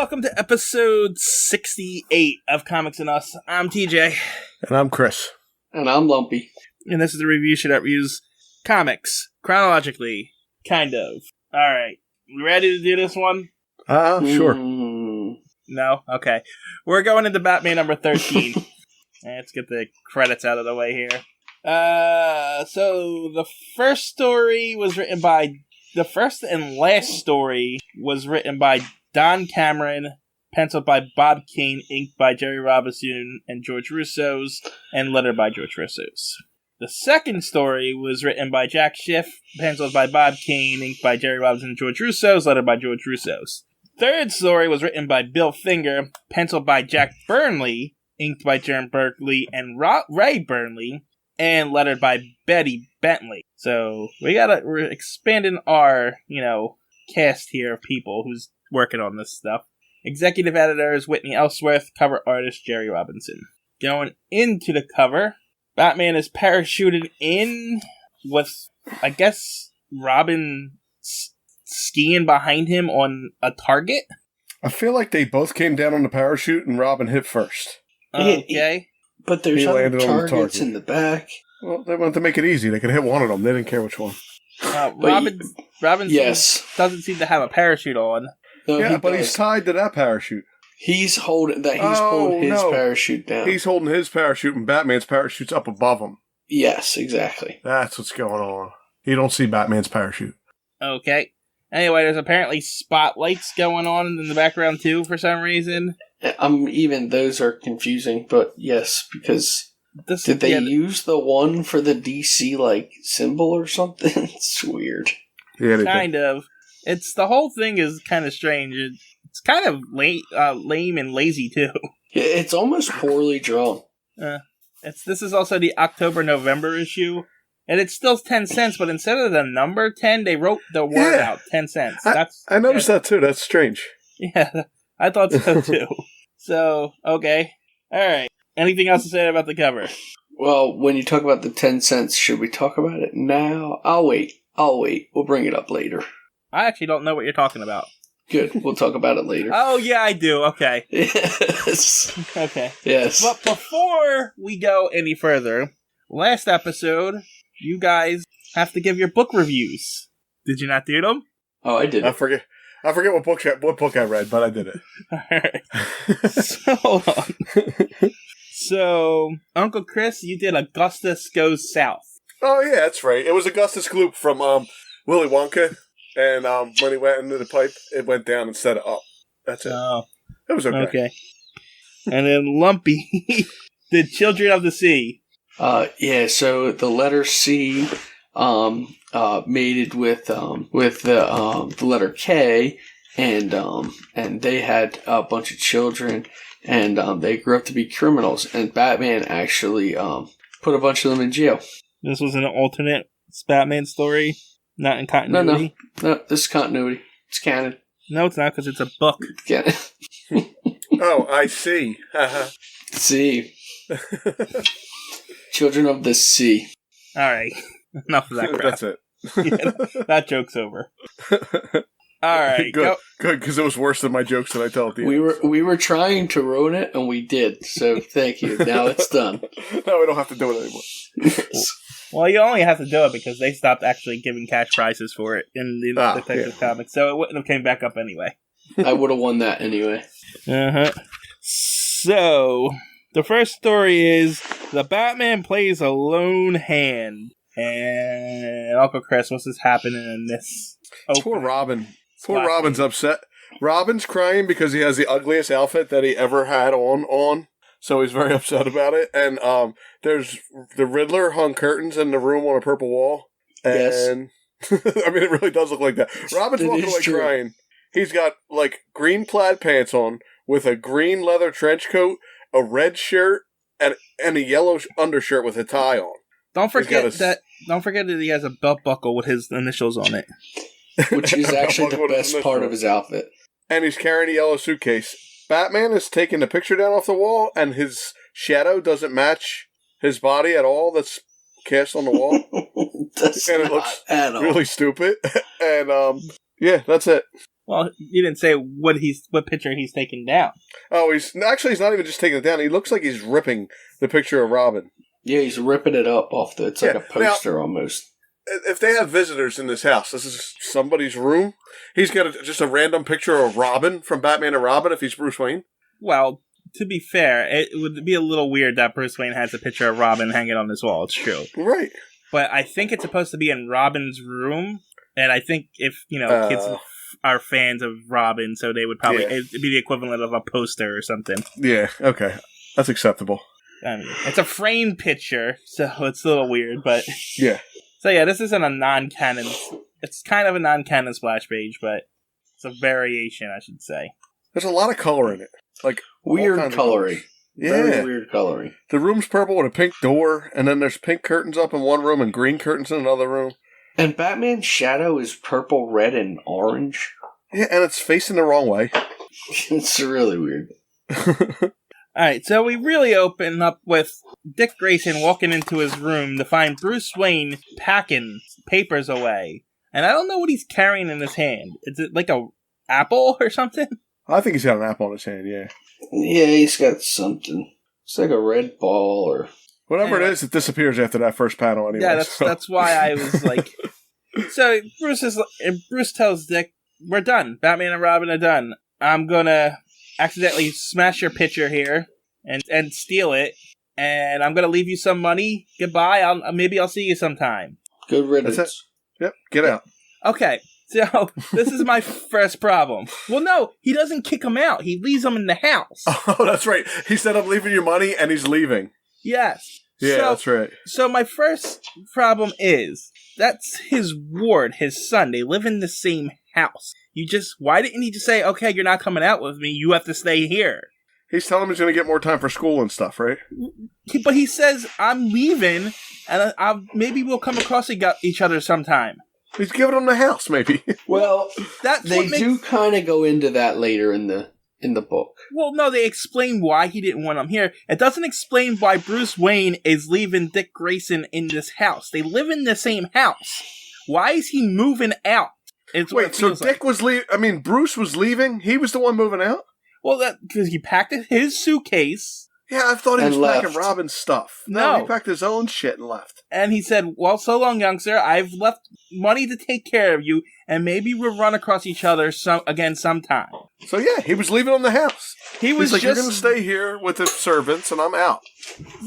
welcome to episode 68 of Comics and Us. I'm TJ. And I'm Chris. And I'm Lumpy. And this is the review show that reviews comics, chronologically, kind of. Alright, we ready to do this one? Sure. No? Okay. We're going into Batman number 13. Let's get the credits out of the way here. So the first story was written by... The first and last story was written by Don Cameron, penciled by Bob Kane, inked by Jerry Robinson and George Russo's, and lettered by George Russo's. The second story was written by Jack Schiff, penciled by Bob Kane, inked by Jerry Robinson and George Russo's, lettered by George Russo's. Third story was written by Bill Finger, penciled by Jack Burnley, inked by Jeremy Berkeley and Ray Burnley, and lettered by Betty Bentley. So we're expanding our, cast here of people who's working on this stuff. Executive editor is Whitney Ellsworth, cover artist Jerry Robinson. Going into the cover, Batman is parachuted in with, I guess, Robin skiing behind him on a target. I feel like they both came down on the parachute and Robin hit first. Okay. But there's other targets in the back. Well, they wanted to make it easy. They could hit one of them. They didn't care which one. Robin doesn't seem to have a parachute on. No, yeah, but he's tied to that parachute. He's pulled his parachute down. He's holding his parachute and Batman's parachute's up above him. Yes, exactly. That's what's going on. You don't see Batman's parachute. Okay. Anyway, there's apparently spotlights going on in the background too for some reason. Even those are confusing, but yes, because did they use the one for the DC symbol or something? It's weird. Yeah, kind of. It's the whole thing is kind of strange. It's kind of lame and lazy too. It's almost poorly drawn. This is also the October-November issue. And it's still 10 cents, but instead of the number 10, they wrote the word out, 10 cents. I noticed that too. That's strange. Yeah, I thought so too. So, okay. Alright. Anything else to say about the cover? Well, when you talk about the 10 cents, should we talk about it now? I'll wait. We'll bring it up later. I actually don't know what you're talking about. Good. We'll talk about it later. Oh, yeah, I do. Okay. Yes. Okay. Yes. But before we go any further, last episode, you guys have to give your book reviews. Did you not do them? Oh, I did. I forget what book I read, but I did it. Alright. So, hold on. So, Uncle Chris, you did Augustus Goes South. Oh, yeah, that's right. It was Augustus Gloop from Willy Wonka, and when he went into the pipe, it went down instead of up. That's it. Oh. It was okay. And then Lumpy did Children of the Sea. Yeah, so the letter C mated with the letter K, and they had a bunch of children, and they grew up to be criminals, and Batman actually put a bunch of them in jail. This was an alternate Batman story, not in continuity? No, this is continuity. It's canon. No, it's not, because it's a book. Canon. Oh, I see. See. Children of the Sea. Alright. Enough of that crap. That's it. Yeah, that joke's over. Alright. Good, because it was worse than my jokes that I tell at the end. We were trying to ruin it, and we did. So thank you. Now it's done. Now we don't have to do it anymore. Well, you only have to do it because they stopped actually giving cash prizes for it in the Detective Comics, so it wouldn't have came back up anyway. I would have won that anyway. Uh-huh. So, the first story is the Batman plays a lone hand. And Uncle Chris, what's happening in this? Poor Robin. Poor Robin's upset. Robin's crying because he has the ugliest outfit that he ever had on. So he's very upset about it. And there's the Riddler hung curtains in the room on a purple wall. And yes. I mean, it really does look like that. Robin's walking away crying. He's got green plaid pants on with a green leather trench coat, a red shirt, and a yellow undershirt with a tie on. Don't forget that he has a belt buckle with his initials on it. Which is actually the best part of his outfit. And he's carrying a yellow suitcase. Batman is taking the picture down off the wall, and his shadow doesn't match his body at all that's cast on the wall. And it looks really stupid. And, yeah, that's it. Well, you didn't say what picture he's taking down. Oh, he's not even just taking it down. He looks like he's ripping the picture of Robin. Yeah, he's ripping it up off it's like a poster almost. If they have visitors in this house, this is somebody's room. He's got just a random picture of Robin from Batman and Robin if he's Bruce Wayne. Well, to be fair, it would be a little weird that Bruce Wayne has a picture of Robin hanging on his wall. It's true. Right. But I think it's supposed to be in Robin's room. And I think if, kids are fans of Robin, so they would probably... It'd be the equivalent of a poster or something. Yeah, okay. That's acceptable. I mean, it's a framed picture, so it's a little weird, but... Yeah. So yeah, this isn't a non-canon... It's kind of a non-canon splash page, but it's a variation, I should say. There's a lot of color in it. Like weird coloring. Yeah. Very weird coloring. The room's purple with a pink door, and then there's pink curtains up in one room and green curtains in another room. And Batman's shadow is purple, red, and orange. Yeah, and it's facing the wrong way. It's really weird. Alright, so we really open up with Dick Grayson walking into his room to find Bruce Wayne packing papers away. And I don't know what he's carrying in his hand. Is it like a apple or something? I think he's got an apple in his hand, yeah. Yeah, he's got something. It's like a red ball or... Whatever it is, it disappears after that first panel anyway. Yeah, that's why I was like... So Bruce tells Dick, we're done. Batman and Robin are done. I'm gonna accidentally smash your picture here and steal it, and I'm gonna leave you some money. Goodbye. Maybe I'll see you sometime. Good riddance. That's it. Yep, get out. Okay, so this is my first problem. Well, no, he doesn't kick him out. He leaves him in the house. Oh, that's right. He said, I'm leaving you money, and he's leaving. Yes. Yeah, that's right. So my first problem is, that's his ward, his son. They live in the same house. Why didn't he just say, okay, you're not coming out with me, you have to stay here? He's telling him he's going to get more time for school and stuff, right? But he says, I'm leaving, and maybe we'll come across each other sometime. He's giving him the house, maybe. Well, they do kind of go into that later in the book. Well, no, they explain why he didn't want him here. It doesn't explain why Bruce Wayne is leaving Dick Grayson in this house. They live in the same house. Why is he moving out? Wait, so Dick was leaving? I mean, Bruce was leaving? He was the one moving out? Well, because he packed his suitcase. Yeah, I thought he was left. packing Robin's stuff. No, he packed his own shit and left. And he said, well, so long, youngster. I've left money to take care of you, and maybe we'll run across each other again sometime. So yeah, he was leaving on the house. He's like, you're going to stay here with the servants, and I'm out.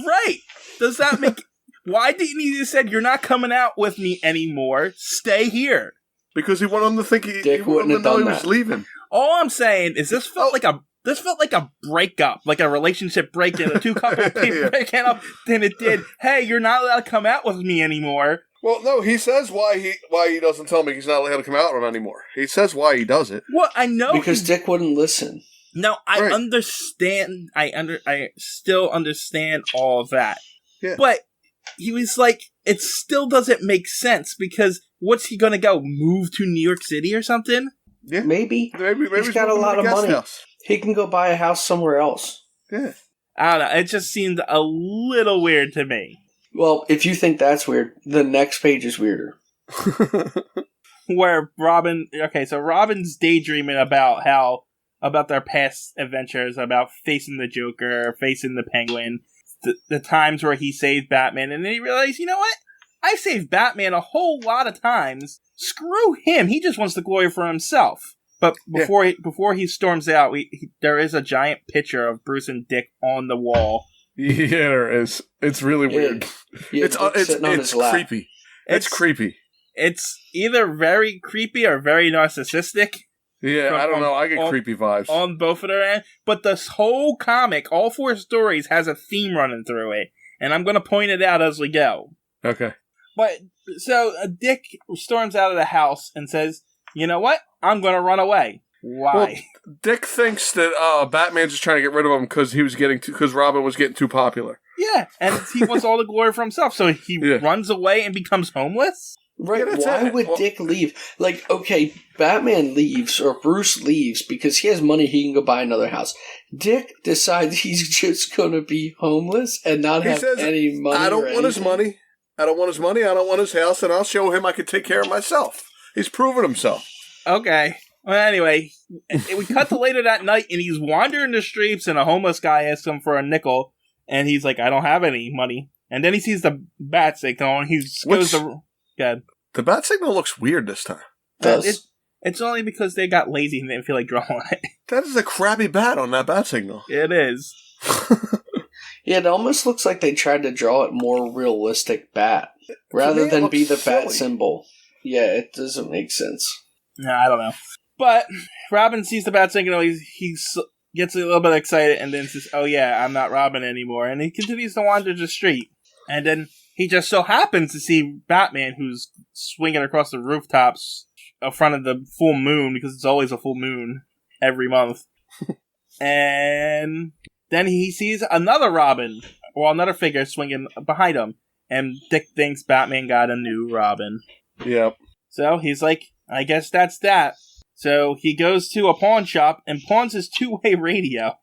Right. Does that make... Why didn't he just said, you're not coming out with me anymore, stay here? Because he wanted him to think Dick wouldn't have done he was leaving. All I'm saying is this felt like a breakup, like a relationship break-in, a two-couple breaking up than it did, hey, you're not allowed to come out with me anymore. Well, no, he says why he doesn't tell me he's not allowed to come out on anymore. He says why he does it. Well, I know because Dick wouldn't listen. No, I understand. I still understand all of that. Yeah. But he was like, it still doesn't make sense because what's he gonna go move to New York City or something? Yeah, maybe he's got a lot of money. House. He can go buy a house somewhere else. Yeah, I don't know. It just seemed a little weird to me. Well, if you think that's weird, the next page is weirder. Where Robin's daydreaming about their past adventures, about facing the Joker, facing the Penguin, the times where he saved Batman, and then he realized, you know what? I saved Batman a whole lot of times. Screw him. He just wants the glory for himself. But before he storms out, there is a giant picture of Bruce and Dick on the wall. Yeah, there is. It's really weird. Yeah, it's creepy. It's creepy. It's either very creepy or very narcissistic. Yeah, I don't know. I get creepy vibes. On both of their ends. But this whole comic, all 4 stories, has a theme running through it. And I'm going to point it out as we go. Okay. But, so, Dick storms out of the house and says, you know what? I'm going to run away. Why? Well, Dick thinks that Batman's just trying to get rid of him because Robin was getting too popular. Yeah, and he wants all the glory for himself. So he runs away and becomes homeless? Right, why would Dick leave? Like, okay, Batman leaves, or Bruce leaves, because he has money, he can go buy another house. Dick decides he's just going to be homeless and not have any money. I don't want his money. I don't want his house, and I'll show him I can take care of myself. He's proven himself. Okay. Well, anyway, we cut to later that night, and he's wandering the streets, and a homeless guy asks him for a nickel, and he's like, I don't have any money. And then he sees the bat signal, and he goes to... God. The bat signal looks weird this time. It's only because they got lazy and didn't feel like drawing it. That is a crappy bat on that bat signal. It is. Yeah, it almost looks like they tried to draw it more realistic bat, rather than be the bat symbol. Yeah, it doesn't make sense. No, I don't know. But Robin sees the bat signal, he gets a little bit excited, and then says, oh yeah, I'm not Robin anymore. And he continues to wander the street. And then he just so happens to see Batman, who's swinging across the rooftops in front of the full moon, because it's always a full moon every month. And then he sees another Robin, or another figure swinging behind him. And Dick thinks Batman got a new Robin. Yep. So he's like, I guess that's that. So he goes to a pawn shop and pawns his two-way radio.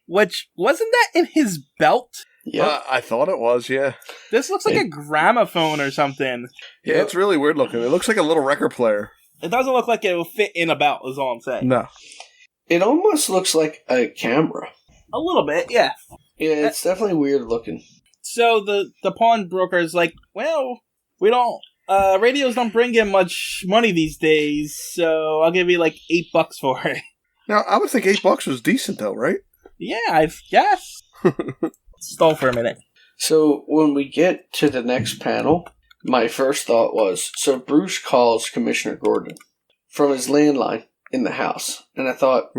Which, wasn't that in his belt? Yeah, I thought it was, yeah. This looks like a gramophone or something. Yeah, it's really weird looking. It looks like a little record player. It doesn't look like it will fit in a belt, is all I'm saying. No. It almost looks like a camera. A little bit, yeah. Yeah, it's definitely weird looking. So the pawnbroker is like, well, we don't... radios don't bring in much money these days, so I'll give you like $8 for it. Now, I would think $8 was decent, though, right? Yeah, I guess. Stall for a minute. So when we get to the next panel, my first thought was, so Bruce calls Commissioner Gordon from his landline in the house. And I thought,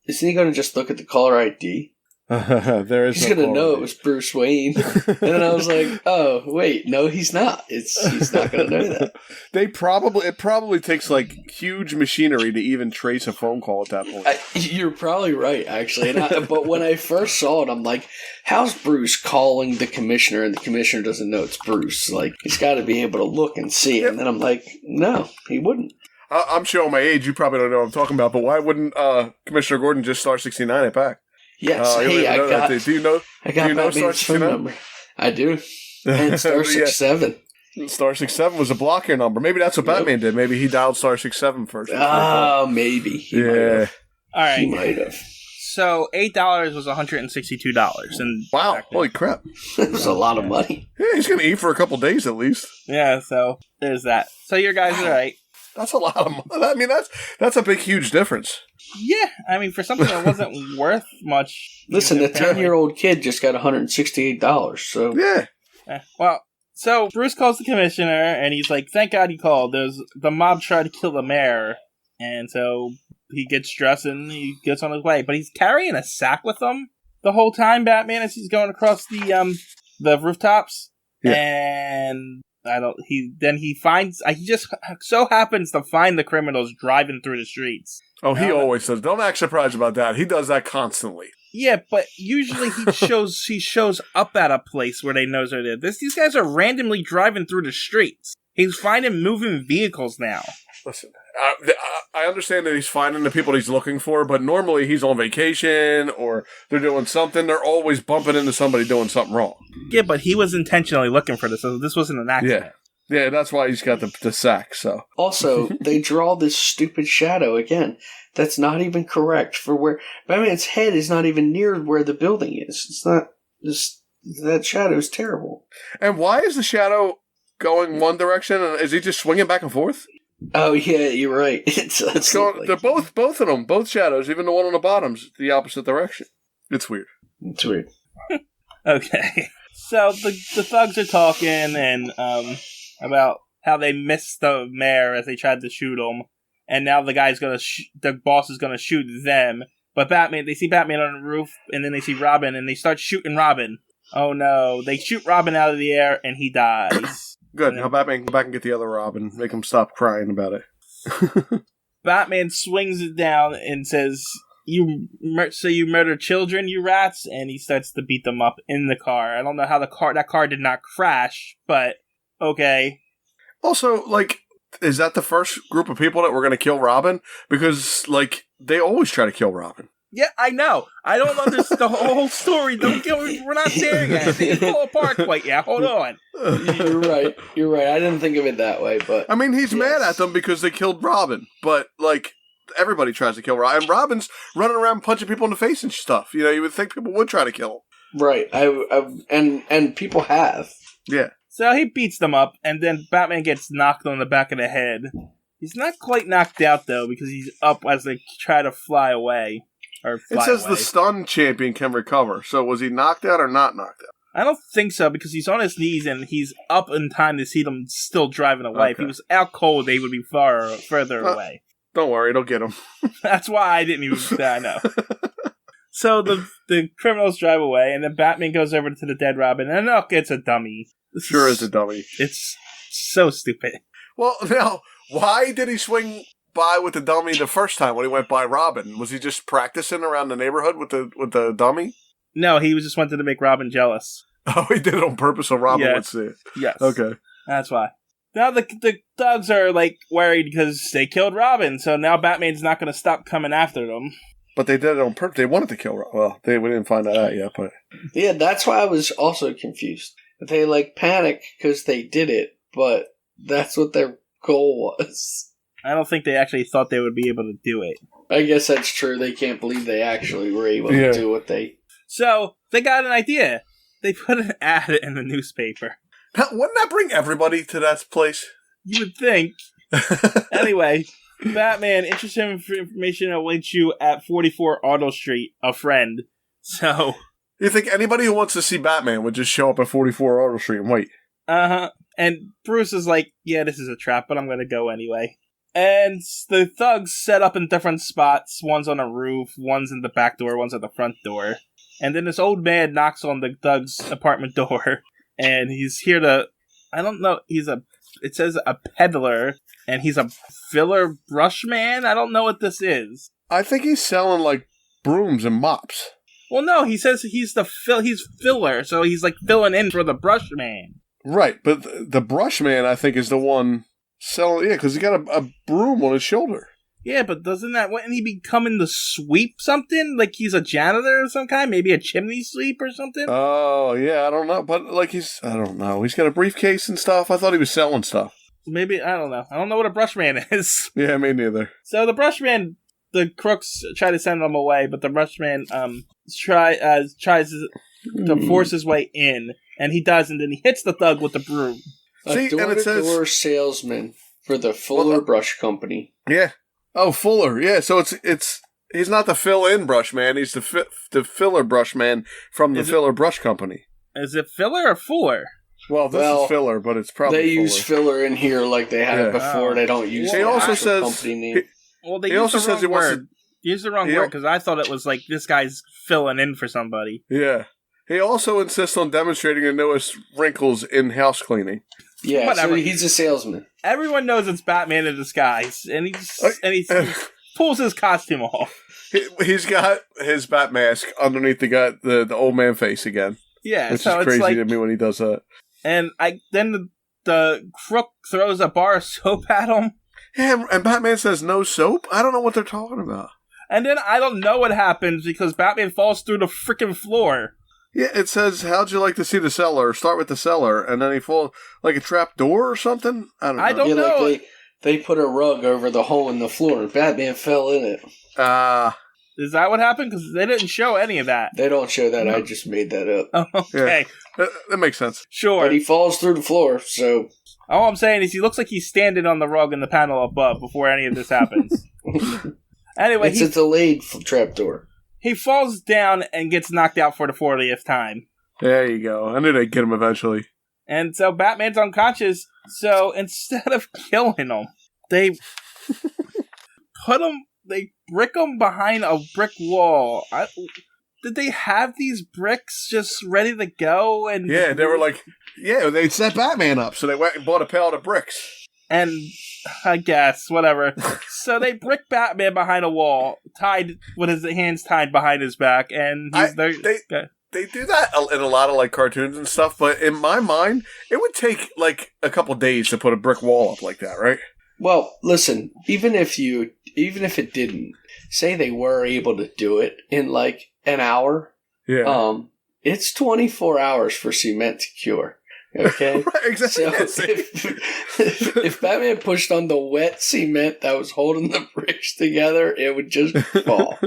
isn't he going to just look at the caller ID? There is. He's going to know it was Bruce Wayne. And then I was like, oh, wait, no, he's not. He's not going to know that. It probably takes like huge machinery to even trace a phone call at that point. You're probably right, actually. But when I first saw it, I'm like, how's Bruce calling the commissioner and the commissioner doesn't know it's Bruce? Like, he's got to be able to look and see it. And then I'm like, no, he wouldn't. I'm showing my age. You probably don't know what I'm talking about, but why wouldn't Commissioner Gordon just star 69 it back? Yes, hey, I got Batman's phone number. I do. And star 67. Star 67 was a block your number. Maybe that's what Batman did. Maybe he dialed star 67 first. Oh, maybe. He yeah. All right. He might have. So $8 was $162. And wow, holy crap. It was a lot of money. Yeah, he's going to eat for a couple days at least. Yeah, so there's that. So your guys are right. That's a lot of money. I mean, that's a big, huge difference. Yeah, I mean, for something that wasn't worth much. Listen, the 10-year-old kid just got $168, so... Yeah. Well, so Bruce calls the commissioner, and he's like, thank God he called. The mob tried to kill the mayor. And so he gets dressed and he gets on his way. But he's carrying a sack with him the whole time, Batman, as he's going across the rooftops. Yeah. And... he just so happens to find the criminals driving through the streets. Oh, he always does. Don't act surprised about that. He does that constantly. Yeah, but usually he shows up at a place where they know they're there. These guys are randomly driving through the streets. He's finding moving vehicles now. Listen, I understand that he's finding the people he's looking for, but normally he's on vacation or they're doing something. They're always bumping into somebody doing something wrong. Yeah, but he was intentionally looking for this, so this wasn't an accident. Yeah, that's why he's got the sack, so. Also, they draw this stupid shadow again. That's not even correct for where... Batman's head is not even near where the building is. It's not... That shadow is terrible. And why is the shadow going one direction? And is he just swinging back and forth? Oh, yeah, you're right. It's going, they're both of them, both shadows, even the one on the bottom's the opposite direction. It's weird. It's weird. Okay. So, the thugs are talking, and, about how they missed the mayor as they tried to shoot him, and now the boss is gonna shoot them. But they see Batman on the roof, and then they see Robin, and they start shooting Robin. Oh no, they shoot Robin out of the air, and he dies. Good, now Batman can go back and get the other Robin, make him stop crying about it. Batman swings it down and says, you murdered children, you rats? And he starts to beat them up in the car. I don't know how that car did not crash, but... Okay. Also, is that the first group of people that were going to kill Robin? Because, they always try to kill Robin. Yeah, I know. I don't understand the whole story. We're not there yet. It's fall apart quite yet. Hold on. You're right. I didn't think of it that way, but I mean, he's mad at them because they killed Robin, but like everybody tries to kill Robin. And Robin's running around punching people in the face and stuff. You know, you would think people would try to kill him. Right. And people have. Yeah. So he beats them up, and then Batman gets knocked on the back of the head. He's not quite knocked out, though, because he's up as they try to fly away. It says the stun champion can recover. So was he knocked out or not knocked out? I don't think so, because he's on his knees, and he's up in time to see them still driving away. Okay. If he was out cold, they would be further away. Don't worry, it'll get him. That's why I didn't even... I know. So the criminals drive away, and then Batman goes over to the dead Robin, and look, it's a dummy. Sure is a dummy. It's so stupid. Well, now, why did he swing by with the dummy the first time when he went by Robin? Was he just practicing around the neighborhood with the dummy? No, he just wanted to make Robin jealous. Oh, he did it on purpose so Robin would see it. Yes. Okay. That's why. Now the thugs are like worried because they killed Robin, so now Batman's not going to stop coming after them. But they did it on purpose. They wanted to kill Robin. Well, we didn't find that out yet, but... Yeah, that's why I was also confused. They, panic because they did it, but that's what their goal was. I don't think they actually thought they would be able to do it. I guess that's true. They can't believe they actually were able to do what they... So, they got an idea. They put an ad in the newspaper. Now, wouldn't that bring everybody to that place? You would think. Anyway, Batman, interested in information awaits you at 44 Auto Street, a friend. So... You think anybody who wants to see Batman would just show up at 44 Auto Street and wait? Uh-huh. And Bruce is like, yeah, this is a trap, but I'm going to go anyway. And the thugs set up in different spots. One's on a roof, one's in the back door, one's at the front door. And then this old man knocks on the thug's apartment door. And he's here to... I don't know. It says a peddler. And he's a filler brush man? I don't know what this is. I think he's selling, brooms and mops. Well, no, he says he's filler, so he's filling in for the brush man. Right, but the brush man, I think, is the one selling, because he got a broom on his shoulder. Yeah, but wouldn't he be coming to sweep something? Like he's a janitor of some kind? Maybe a chimney sweep or something? Oh, yeah, I don't know, but I don't know. He's got a briefcase and stuff. I thought he was selling stuff. Maybe, I don't know. I don't know what a brush man is. Yeah, me neither. So the brush man... The crooks try to send him away, but the brushman tries to force his way in, and he does, and then he hits the thug with the broom. A door-to-door salesman for the Fuller Brush Company. Yeah. Oh, Fuller. Yeah. So he's not the fill-in brush man. He's the filler brush man from the Filler Brush Company. Is it filler or fuller? Well, this is filler, but it's probably they fuller. use filler in here like they had before. They don't use the actual company name. Well, they use the wrong word. Use the wrong word because I thought it was like this guy's filling in for somebody. Yeah. He also insists on demonstrating the newest wrinkles in house cleaning. Yeah, whatever. So he's a salesman. Everyone knows it's Batman in disguise, and he pulls his costume off. He's got his bat mask underneath the old man face again. Yeah, which is crazy to me when he does that. And then the crook throws a bar of soap at him. Yeah, and Batman says no soap? I don't know what they're talking about. And then I don't know what happens because Batman falls through the freaking floor. Yeah, it says, how'd you like to see the cellar? Start with the cellar. And then he falls like a trap door or something? I don't know. Like they put a rug over the hole in the floor and Batman fell in it. Is that what happened? Because they didn't show any of that. They don't show that. No. I just made that up. Oh, okay. Yeah, that makes sense. Sure. But he falls through the floor, so... All I'm saying is he looks like he's standing on the rug in the panel above before any of this happens. Anyway, it's a delayed trapdoor. He falls down and gets knocked out for the 40th time. There you go. I knew they'd get him eventually. And so Batman's unconscious, so instead of killing him, they they brick him behind a brick wall. Did they have these bricks just ready to go? And yeah, they were like, they set Batman up, so they went and bought a pallet of bricks. And I guess, whatever. So they brick Batman behind a wall, tied with his hands tied behind his back, and they do that in a lot of cartoons and stuff, but in my mind, it would take a couple days to put a brick wall up like that, right? Well, listen, even if it didn't, say they were able to do it in like an hour. Yeah. It's 24 hours for cement to cure. Okay? Right, exactly. So if Batman pushed on the wet cement that was holding the bricks together, it would just fall.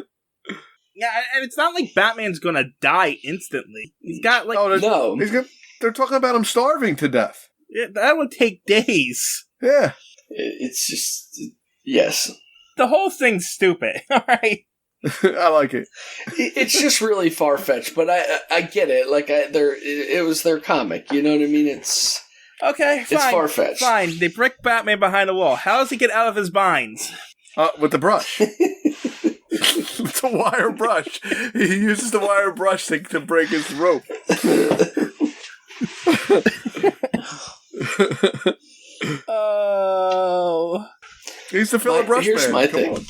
Yeah, and it's not like Batman's gonna die instantly. He's got like no. They're talking about him starving to death. Yeah, that would take days. Yeah. It's just yes. The whole thing's stupid. All right. I like it. It's just really far fetched, but I get it. Like it was their comic. You know what I mean? It's okay. Fine, it's far fetched. Fine. They brick Batman behind the wall. How does he get out of his binds? With the brush. It's a wire brush. He uses the wire brush to break his rope. Oh. He's the Philip Brush Here's man. my Come thing. on.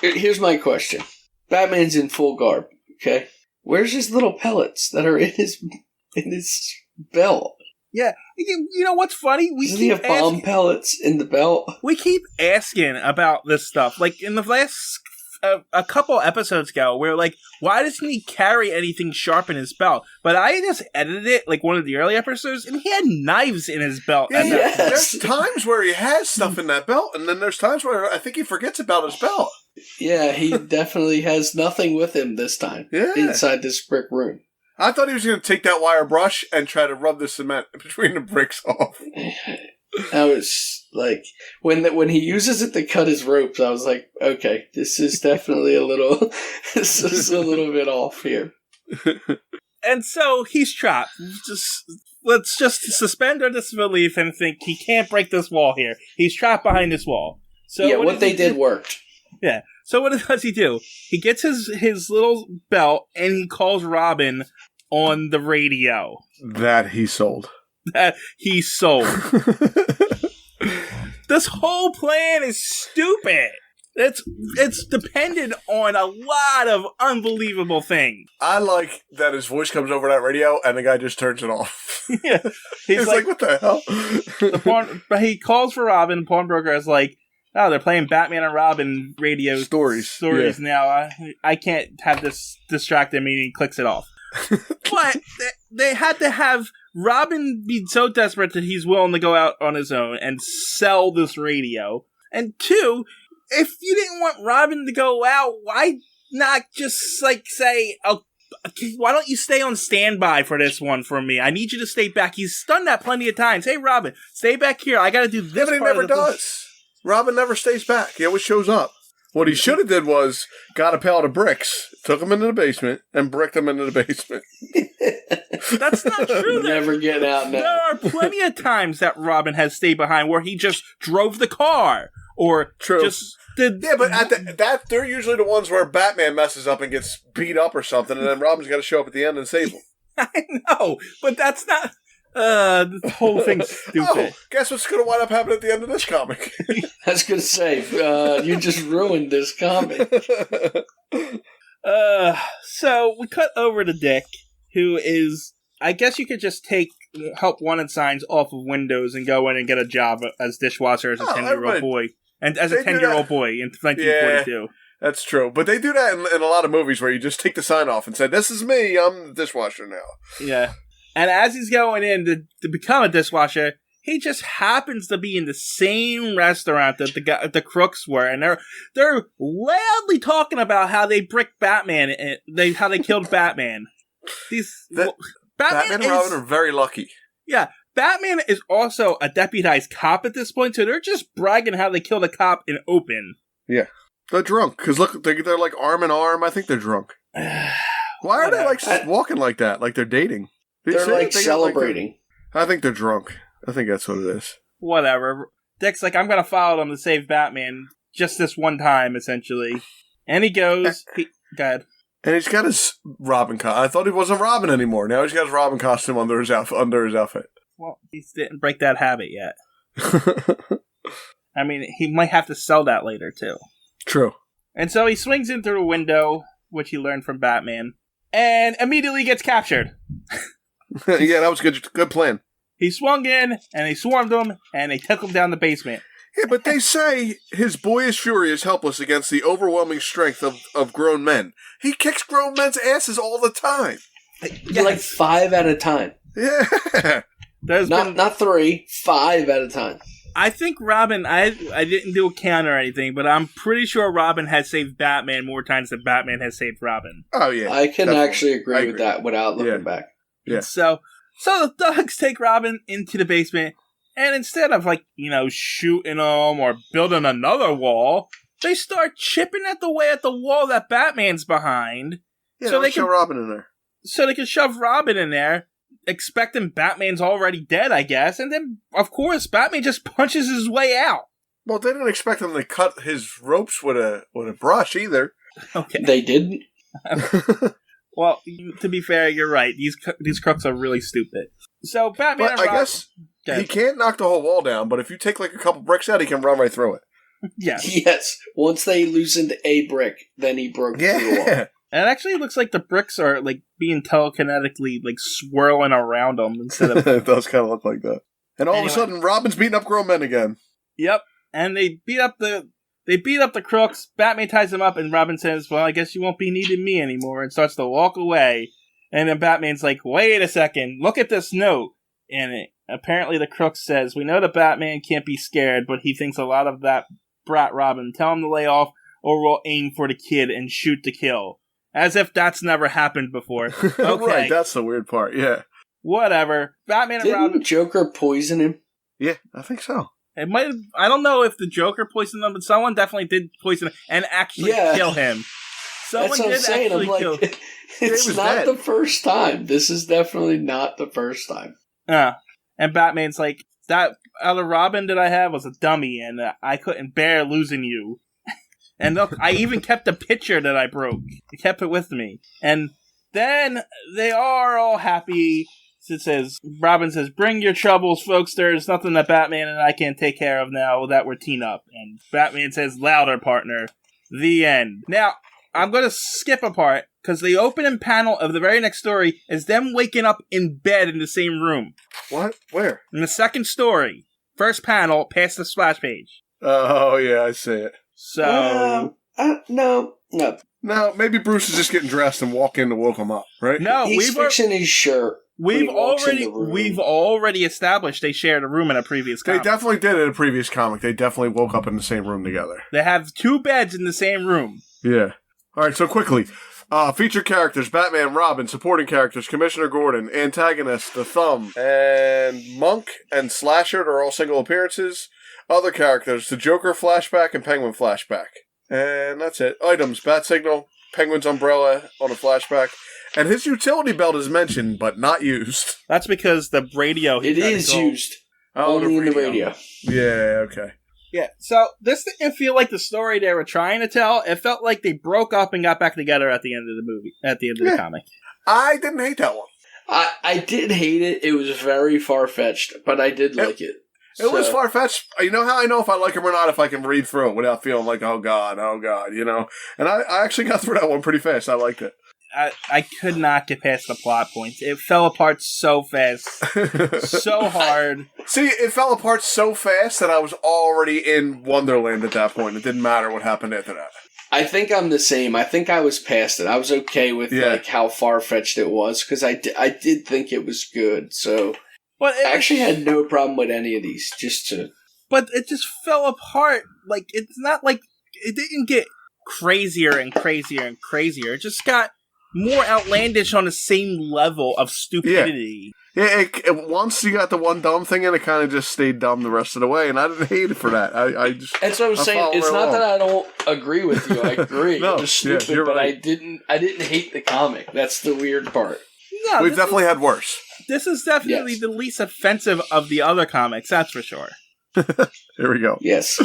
Here's my question. Batman's in full garb, okay? Where's his little pellets that are in his belt? Yeah. You know what's funny? Does he have bomb pellets in the belt? We keep asking about this stuff. Like, in the last... a couple episodes ago, we were like, why doesn't he carry anything sharp in his belt? But I just edited it, like one of the early episodes, and he had knives in his belt. Yeah, Yes. There's times where he has stuff in that belt, and then there's times where I think he forgets about his belt. Yeah, he definitely has nothing with him this time. Yeah. Inside this brick room. I thought he was going to take that wire brush and try to rub the cement between the bricks off. I was like, when he uses it to cut his ropes, I was like, okay, this is definitely this is a little bit off here. And so he's trapped. Let's just suspend our disbelief and think he can't break this wall here. He's trapped behind this wall. So yeah, what they did worked. Yeah. So what does he do? He gets his little belt and he calls Robin on the radio. That he sold. That he sold. This whole plan is stupid. It's dependent on a lot of unbelievable things. I like that his voice comes over that radio and the guy just turns it off. Yeah. He's like, what the hell? But he calls for Robin. The pawnbroker is like, oh, they're playing Batman and Robin radio stories now. I can't have this distract him, and he clicks it off. But they had to have Robin be so desperate that he's willing to go out on his own and sell this radio. And two, if you didn't want Robin to go out, why not just like say, oh, why don't you stay on standby for this one for me? I need you to stay back. He's done that plenty of times. Hey, Robin, stay back here. I got to do this. Yeah, but he never does. Robin never stays back. He always shows up. What he should have did was got a pallet of bricks, took them into the basement, and bricked them into the basement. That's not true. Never get out now. There are plenty of times that Robin has stayed behind where he just drove the car or just did. Yeah, but they're usually the ones where Batman messes up and gets beat up or something, and then Robin's got to show up at the end and save him. I know, but that's not. The whole thing's stupid. Oh, guess what's going to wind up happening at the end of this comic? I was going to say, you just ruined this comic. So we cut over to Dick, who is, I guess you could just take help wanted signs off of windows and go in and get a job as dishwasher as a 10-year-old boy. And as a 10-year-old boy in 1942. Yeah, that's true. But they do that in a lot of movies where you just take the sign off and say, this is me, I'm the dishwasher now. Yeah. And as he's going in to become a dishwasher, he just happens to be in the same restaurant that the crooks were, and they're loudly talking about how they bricked Batman, and how they killed Batman. Batman and Robin are very lucky. Yeah, Batman is also a deputized cop at this point, so they're just bragging how they killed a cop in open. Yeah, they're drunk because look, they're like arm in arm. I think they're drunk. Why are they like walking like that? Like they're dating? They're like celebrating. I think they're drunk. I think that's what it is. Whatever. Dick's like, I'm going to follow them to save Batman just this one time, essentially. And he goes. Go ahead. And he's got his Robin costume. I thought he wasn't Robin anymore. Now he's got his Robin costume under his outfit. Well, he didn't break that habit yet. I mean, he might have to sell that later, too. True. And so he swings in through a window, which he learned from Batman, and immediately gets captured. Yeah, that was good. Good plan. He swung in, and they swarmed him, and they took him down the basement. Yeah, but they say his boyish fury is helpless against the overwhelming strength of grown men. He kicks grown men's asses all the time. Yes. Like 5 at a time. Yeah. Not 3, 5 at a time. I think Robin, I didn't do a count or anything, but I'm pretty sure Robin has saved Batman more times than Batman has saved Robin. Oh, yeah. I can actually agree with that without looking back. Yeah. So the thugs take Robin into the basement, and instead of, shooting him or building another wall, they start chipping away at the wall that Batman's behind. Yeah, so they can shove Robin in there. So they can shove Robin in there, expecting Batman's already dead, I guess, and then, of course, Batman just punches his way out. Well, they didn't expect him to cut his ropes with a brush either. Okay. They didn't? Well, to be fair, you're right. These crooks are really stupid. So Batman and Robin... I guess he can't knock the whole wall down, but if you take a couple bricks out, he can run right through it. Yes. Yes. Once they loosened a brick, then he broke through the wall. And it actually looks like the bricks are, being telekinetically, swirling around them instead of... It does kind of look like that. And all of a sudden, Robin's beating up grown men again. Yep. And they beat up the crooks. Batman ties them up, and Robin says, well, I guess you won't be needing me anymore, and starts to walk away. And then Batman's like, wait a second, look at this note. And apparently the crook says, we know that Batman can't be scared, but he thinks a lot of that brat Robin. Tell him to lay off, or we'll aim for the kid and shoot to kill. As if that's never happened before. Okay. Right, that's the weird part, yeah. Whatever. Batman and Robin... Didn't Joker poison him? Yeah, I think so. It might have... I don't know if the Joker poisoned him, but someone definitely did poison him and actually kill him. Someone that's what I'm saying. I'm kill him. It's not the first time. This is definitely not the first time. And Batman's like, that other Robin that I had was a dummy, and I couldn't bear losing you. And look, I even kept the picture that I broke. I kept it with me. And then they are all happy. Robin says, bring your troubles, folks. There's nothing that Batman and I can't take care of now that we're teamed up. And Batman says, louder, partner. The end. Now, I'm going to skip a part, because the opening panel of the very next story is them waking up in bed in the same room. What? Where? In the second story. First panel, past the splash page. Oh, yeah, I see it. So... No. No, maybe Bruce is just getting dressed and walk in to woke him up, right? No, he's fixing his shirt. We've already established they shared a room in a previous comic. They definitely did in a previous comic. They definitely woke up in the same room together. They have 2 beds in the same room. Yeah. All right, so quickly. Featured characters, Batman, Robin. Supporting characters, Commissioner Gordon. Antagonist, The Thumb. And Monk and Slasher are all single appearances. Other characters, the Joker flashback and Penguin flashback. And that's it. Items, Bat Signal, Penguin's umbrella on a flashback. And his utility belt is mentioned, but not used. That's because the radio... It is used. Only in the radio. Yeah, okay. Yeah, so this didn't feel like the story they were trying to tell. It felt like they broke up and got back together at the end of the movie, at the end of the comic. I didn't hate that one. I did hate it. It was very far-fetched, but I did like it. It was far-fetched. You know how I know if I like him or not? If I can read through it without feeling like, oh God, you know? And I actually got through that one pretty fast. I liked it. I could not get past the plot points. It fell apart so fast. So hard. See, it fell apart so fast that I was already in Wonderland at that point. It didn't matter what happened after that. I think I'm the same. I think I was past it. I was okay with how far-fetched it was, because I did think it was good, so... But I actually had no problem with any of these, But it just fell apart. Like, it's not like... It didn't get crazier and crazier and crazier. It just got more outlandish on the same level of stupidity. Yeah, once you got the one dumb thing in, it kind of just stayed dumb the rest of the way, and I didn't hate it for that. That's what I'm saying. It's not that I don't agree with you. I agree. No, it's just stupid, but right. I didn't hate the comic. That's the weird part. No, we've definitely had worse. This is definitely the least offensive of the other comics, that's for sure. Here we go. Yes.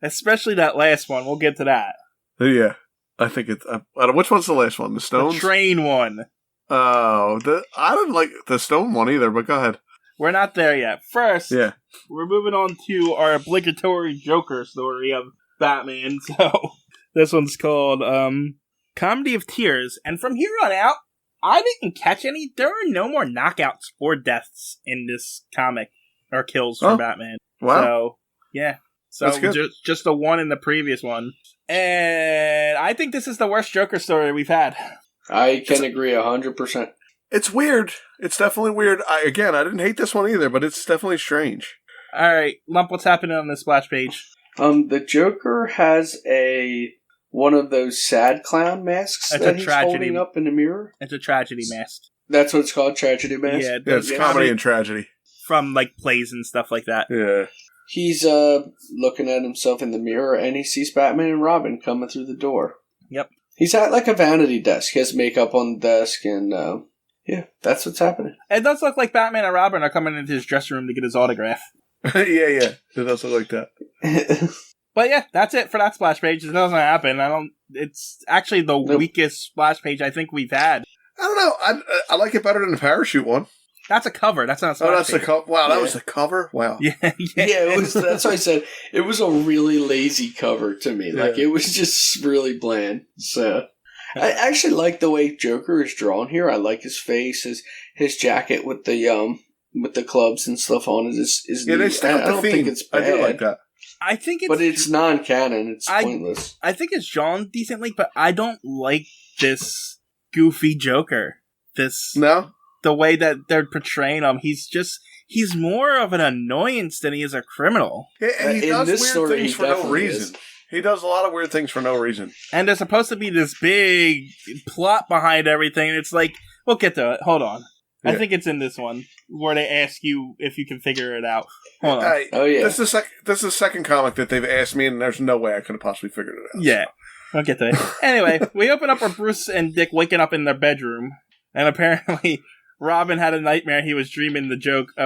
Especially that last one. We'll get to that. Yeah. I think it's... which one's the last one? The Stones? The train one. Oh, I didn't like the Stone one either, but go ahead. We're not there yet. First, we're moving on to our obligatory Joker story of Batman. So, this one's called Comedy of Tears. And from here on out, I didn't catch any. There are no more knockouts or deaths in this comic, or kills from Batman. Wow. So, yeah. So just the one in the previous one. And I think this is the worst Joker story we've had. I can agree 100%. It's weird. It's definitely weird. I didn't hate this one either, but it's definitely strange. All right, Lump, what's happening on this splash page? The Joker has one of those sad clown masks that he's holding up in the mirror. It's a tragedy mask. That's what it's called, tragedy mask? Yeah, it's comedy and tragedy. From, like, plays and stuff like that. Yeah. He's looking at himself in the mirror, and he sees Batman and Robin coming through the door. Yep. He's at, like, a vanity desk. He has makeup on the desk, and, yeah, that's what's happening. It does look like Batman and Robin are coming into his dressing room to get his autograph. Yeah. It does look like that. But yeah, that's it for that splash page. It doesn't happen. It's actually the weakest splash page I think we've had. I don't know. I like it better than the parachute one. That's a cover. That's not a splash page. The cover. Wow, that was the cover? Wow. Yeah, it was. That's why I said it was a really lazy cover to me. Yeah. Like, it was just really bland. So, I actually like the way Joker is drawn here. I like his face, his jacket with the clubs and stuff on it is yeah, neat. they stay with the don't theme. think it's bad. I do like that. I think it's... But it's non-canon. It's pointless. I think it's drawn decently, but I don't like this goofy Joker. No? The way that they're portraying him. He's more of an annoyance than he is a criminal. Yeah, and he does weird things for no reason. He does a lot of weird things for no reason. And there's supposed to be this big plot behind everything, and it's like, we'll get to it. Hold on. Yeah. I think it's in this one, where they ask you if you can figure it out. Hold on. Oh, yeah. This is the second comic that they've asked me, and there's no way I could have possibly figured it out. Yeah. I'll get to it. Anyway, we open up with Bruce and Dick waking up in their bedroom, and apparently Robin had a nightmare. He was dreaming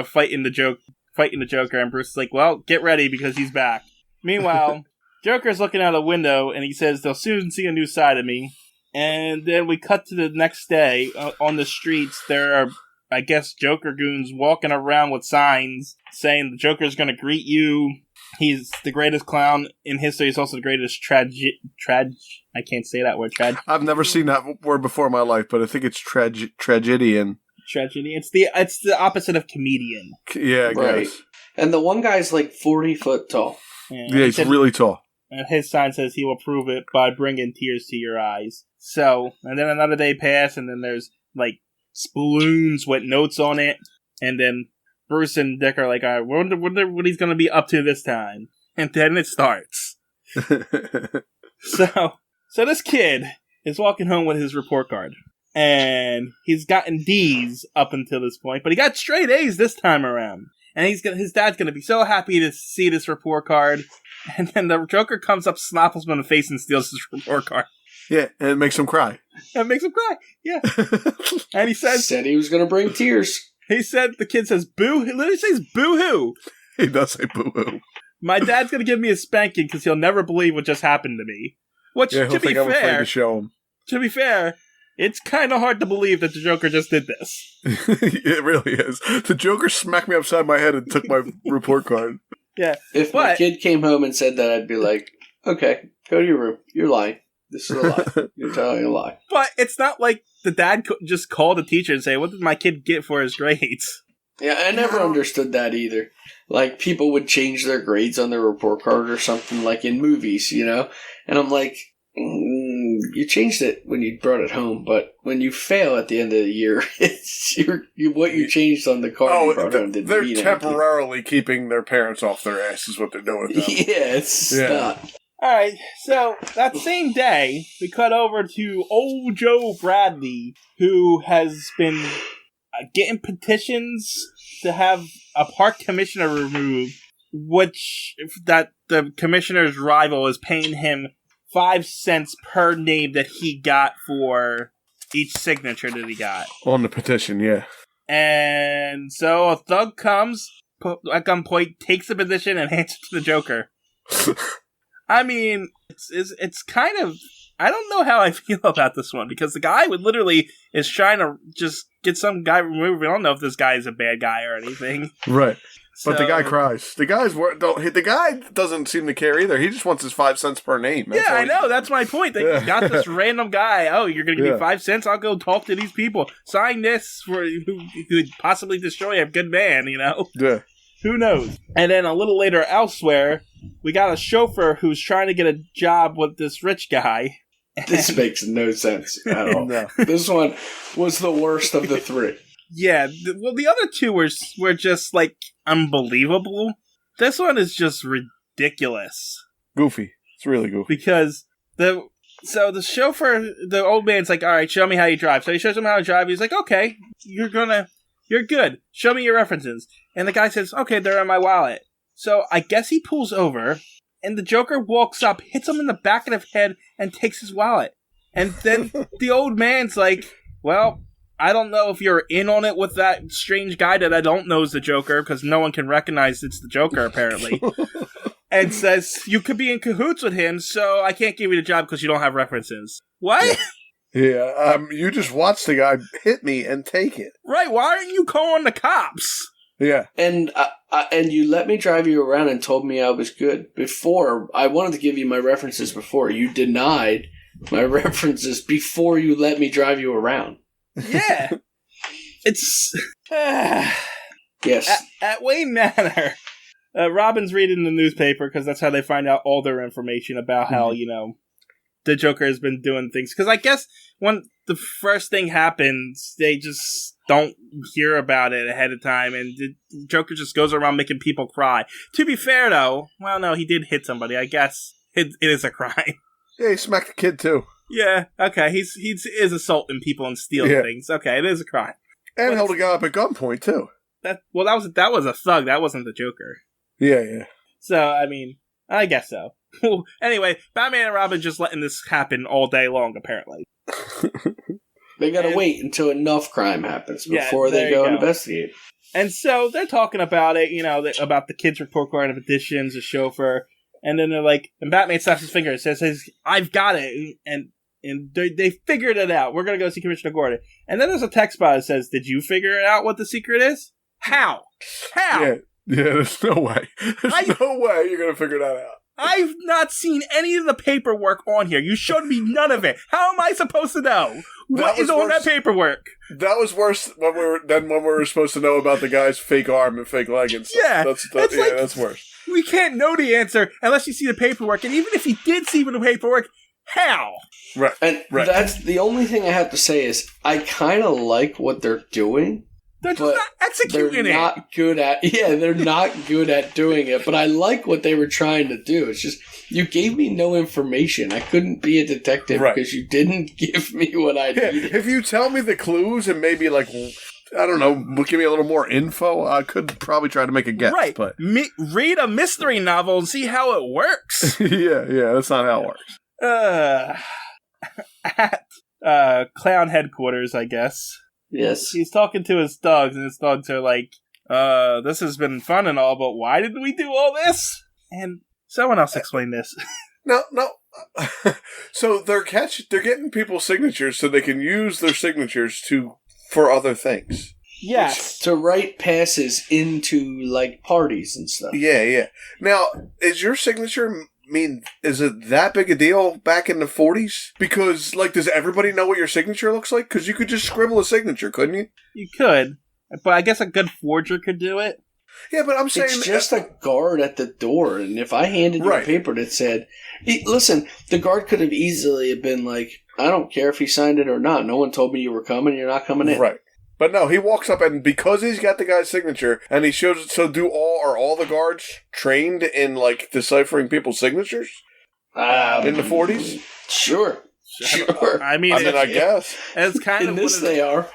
fighting the Joker, and Bruce is like, well, get ready because he's back. Meanwhile, Joker's looking out a window, and he says, they'll soon see a new side of me. And then we cut to the next day. On the streets, there are, I guess, Joker goons walking around with signs saying the Joker's going to greet you. He's the greatest clown in history. He's also the greatest I can't say that word. I've never seen that word before in my life, but I think it's tragedian. Tragedy. It's the opposite of comedian. Yeah, I guess. And the one guy's like 40 foot tall. Yeah, he's really tall. And his sign says he will prove it by bringing tears to your eyes. So, and then another day passed, and then there's, like, balloons with notes on it. And then Bruce and Dick are like, I wonder what he's going to be up to this time. And then it starts. So this kid is walking home with his report card. And he's gotten D's up until this point, but he got straight A's this time around. And his dad's going to be so happy to see this report card. And then the Joker comes up, snapples him in the face, and steals his report card. Yeah, and it makes him cry. Yeah. And he said he was going to bring tears. He said, the kid says, boo. He literally says, boo-hoo. He does say boo-hoo. My dad's going to give me a spanking because he'll never believe what just happened to me. Which, yeah, he'll think I'm afraid to show him. To be fair, it's kind of hard to believe that the Joker just did this. It really is. The Joker smacked me upside my head and took my report card. Yeah. If my kid came home and said that, I'd be like, okay, go to your room. You're lying. This is a lie. You're telling a lie. But it's not like the dad just called the teacher and say, what did my kid get for his grades? Yeah, I never understood that either. Like, people would change their grades on their report card or something, like in movies, you know? And I'm like, you changed it when you brought it home, but when you fail at the end of the year, it's what you changed on the card you brought home didn't they're mean temporarily anything. Keeping their parents off their ass is what they're doing with them. Yeah, it's not. Alright, so that same day, we cut over to old Joe Bradley, who has been getting petitions to have a park commissioner removed, which that the commissioner's rival is paying him 5 cents per name that he got for each signature that he got. On the petition, yeah. And so a thug comes, at gunpoint, takes the petition, and hands it to the Joker. I mean, it's kind of... I don't know how I feel about this one, because the guy literally is trying to just get some guy removed. We don't know if this guy is a bad guy or anything. Right. But the guy cries. The guy doesn't seem to care either. He just wants his 5 cents per name. That's I know. That's my point. They got this random guy. Oh, you're going to give me 5 cents? I'll go talk to these people. Sign this for who could possibly destroy a good man, you know? Yeah. Who knows? And then a little later elsewhere, we got a chauffeur who's trying to get a job with this rich guy. This makes no sense at all. No. This one was the worst of the three. Yeah, well, the other two were just, like, unbelievable. This one is just ridiculous. Goofy. It's really goofy. Because the chauffeur, the old man's like, all right, show me how you drive. So he shows him how to drive. He's like, okay, you're good. Show me your references. And the guy says, okay, they're in my wallet. So I guess he pulls over, and the Joker walks up, hits him in the back of the head, and takes his wallet. And then the old man's like, well, I don't know if you're in on it with that strange guy that I don't know is the Joker, because no one can recognize it's the Joker, apparently. And says, you could be in cahoots with him, so I can't give you the job because you don't have references. What? Yeah, you just watched the guy hit me and take it. Right, why aren't you calling the cops? Yeah. And you let me drive you around and told me I was good. Before, I wanted to give you my references before. You denied my references before you let me drive you around. Yeah. It's... Yes. At Wayne Manor, Robin's reading the newspaper because that's how they find out all their information about how, the Joker has been doing things. Because I guess when the first thing happens, they just don't hear about it ahead of time, and the Joker just goes around making people cry. To be fair, though, well, no, he did hit somebody. I guess it is a crime. Yeah, he smacked a kid, too. Yeah, okay, he is assaulting people and stealing things. Okay, it is a crime. And held a guy up at gunpoint, too. That was a thug. That wasn't the Joker. Yeah. So, I mean, I guess so. Anyway, Batman and Robin just letting this happen all day long, apparently. They gotta wait until enough crime happens before they go investigate. And so they're talking about it, about the kids' report card of additions, the chauffeur, and then they're like, and Batman snaps his finger and says, I've got it, and they figured it out. We're gonna go see Commissioner Gordon. And then there's a text box that says, did you figure out what the secret is? How? Yeah, there's no way. There's no way you're gonna figure that out. I've not seen any of the paperwork on here. You showed me none of it. How am I supposed to know what is on that paperwork? That was worse than when we were supposed to know about the guy's fake arm and fake leg and stuff. Yeah, that's worse. We can't know the answer unless you see the paperwork. And even if you did see the paperwork, how? Right. And that's the only thing I have to say is I kind of like what they're doing. They're just not executing they're not good at they're not good at doing it, but I like what they were trying to do. It's just you gave me no information. I couldn't be a detective because you didn't give me what I needed. If you tell me the clues and maybe I don't know, give me a little more info, I could probably try to make a guess. Right. But read a mystery novel and see how it works. yeah, that's not how it works. At Clown headquarters, I guess. Yes. He's talking to his dogs, and his dogs are like, this has been fun and all, but why did we do all this? And someone else explain this. No. So they're getting people's signatures so they can use their signatures for other things. Yes. To write passes into, parties and stuff. Yeah. Now, is your signature... is it that big a deal back in the 40s? Because, does everybody know what your signature looks like? Because you could just scribble a signature, couldn't you? You could, but I guess a good forger could do it. Yeah, but I'm saying... It's just a guard at the door, and if I handed you a paper that said... Listen, the guard could have easily been like, I don't care if he signed it or not. No one told me you were coming, you're not coming in. Right. But no, he walks up, and because he's got the guy's signature, and he shows it, so are all the guards trained in, deciphering people's signatures? In the 40s? Sure. I mean, I guess. It's kind of this they are.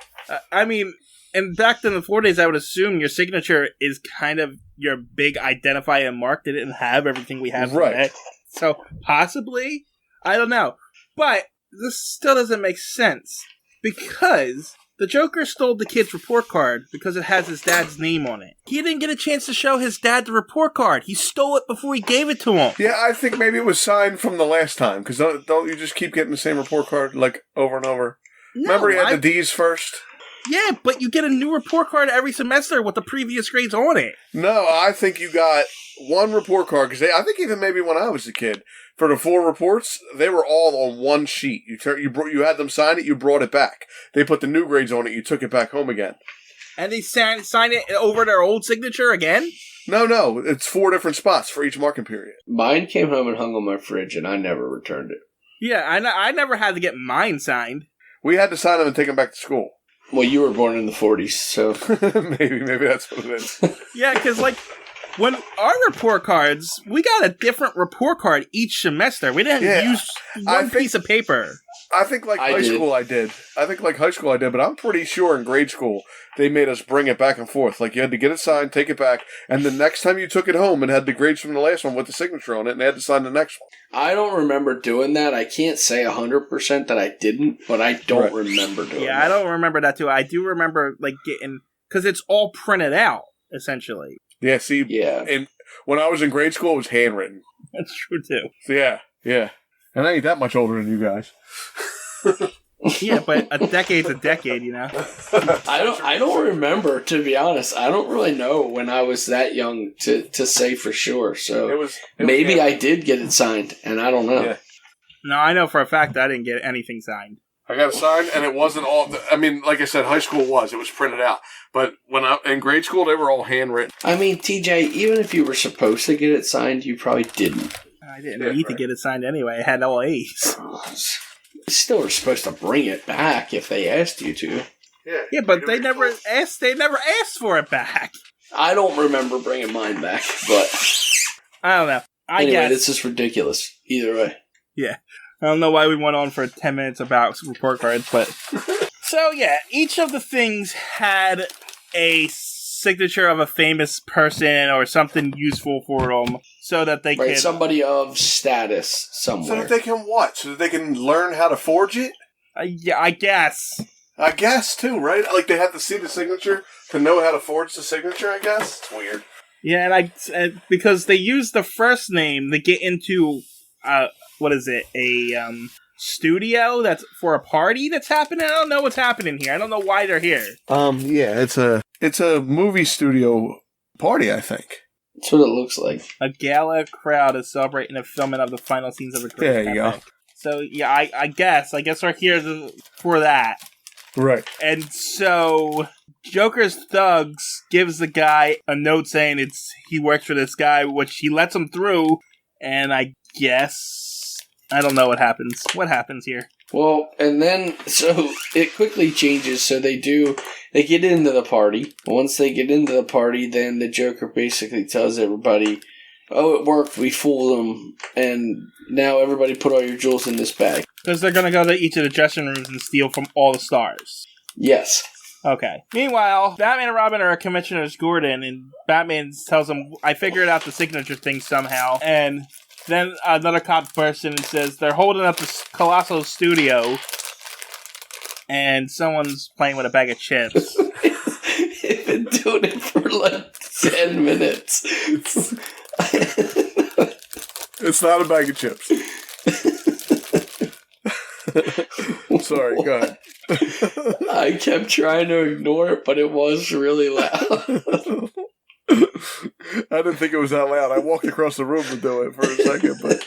And back in the 40s, I would assume your signature is kind of your big identifying mark. They didn't have everything we have today. So, possibly, I don't know. But this still doesn't make sense, because... the Joker stole the kid's report card because it has his dad's name on it. He didn't get a chance to show his dad the report card. He stole it before he gave it to him. Yeah, I think maybe it was signed from the last time, because don't you just keep getting the same report card, over and over? No, remember he had the D's first? Yeah, but you get a new report card every semester with the previous grades on it. No, I think you got one report card, because I think even maybe when I was a kid, for the 4 reports, they were all on one sheet. You had them sign it, you brought it back. They put the new grades on it, you took it back home again. And they sign it over their old signature again? No. It's 4 different spots for each marking period. Mine came home and hung on my fridge, and I never returned it. Yeah, I never had to get mine signed. We had to sign them and take them back to school. Well, you were born in the 40s, so... maybe that's what it is. Yeah, because, like, when our report cards, we got a different report card each semester. We didn't use one piece of paper. I think high school I did, but I'm pretty sure in grade school they made us bring it back and forth. Like, you had to get it signed, take it back, and the next time you took it home, it had the grades from the last one with the signature on it, and they had to sign the next one. I don't remember doing that. I can't say 100% that I didn't, but I don't remember doing that. Yeah, I don't remember that too. I do remember, like, getting... Because it's all printed out, essentially. Yeah, see, and when I was in grade school, it was handwritten. That's true, too. So, yeah. And I ain't that much older than you guys. Yeah, but a decade's a decade, you know? I don't remember, to be honest. I don't really know when I was that young to say for sure. So maybe I did get it signed, and I don't know. Yeah. No, I know for a fact I didn't get anything signed. I got it signed, and it wasn't all... I mean, like I said, high school it was printed out. But when in grade school, they were all handwritten. I mean, TJ, even if you were supposed to get it signed, you probably didn't. I didn't need to get it signed anyway. I had all A's. You still were supposed to bring it back if they asked you to. Yeah, but they never asked. They never asked for it back. I don't remember bringing mine back, but I don't know. Anyway, guess this is ridiculous. Either way. Yeah, I don't know why we went on for 10 minutes about report cards, but so yeah, each of the things had a signature of a famous person or something useful for them, so that they can somebody of status somewhere. So that they can what? So that they can learn how to forge it? Yeah, I guess. I guess too, right? Like they have to see the signature to know how to forge the signature. I guess it's weird. Yeah, and because they use the first name to get into what is it? A studio that's for a party that's happening. I don't know what's happening here. I don't know why they're here. Yeah, it's a movie studio party, I think. That's what it looks like. A gala crowd is celebrating the filming of the final scenes of a Christmas There you go. So yeah, I guess we're here for that. Right. And so Joker's thugs gives the guy a note saying he works for this guy, which he lets him through, and I guess I don't know what happens. What happens here? Well, and then, so it quickly changes, so they get into the party. Once they get into the party, then the Joker basically tells everybody, oh, it worked, we fooled them, and now everybody put all your jewels in this bag. Because they're going to go to each of the dressing rooms and steal from all the stars. Yes. Okay. Meanwhile, Batman and Robin are at Commissioner Gordon, and Batman tells them, I figured out the signature thing somehow, and then another cop bursts in and says they're holding up this colossal studio, and someone's playing with a bag of chips. They've been doing it for like 10 minutes. It's not a bag of chips. Sorry, go ahead. I kept trying to ignore it, but it was really loud. I didn't think it was that loud. I walked across the room to do it for a second, but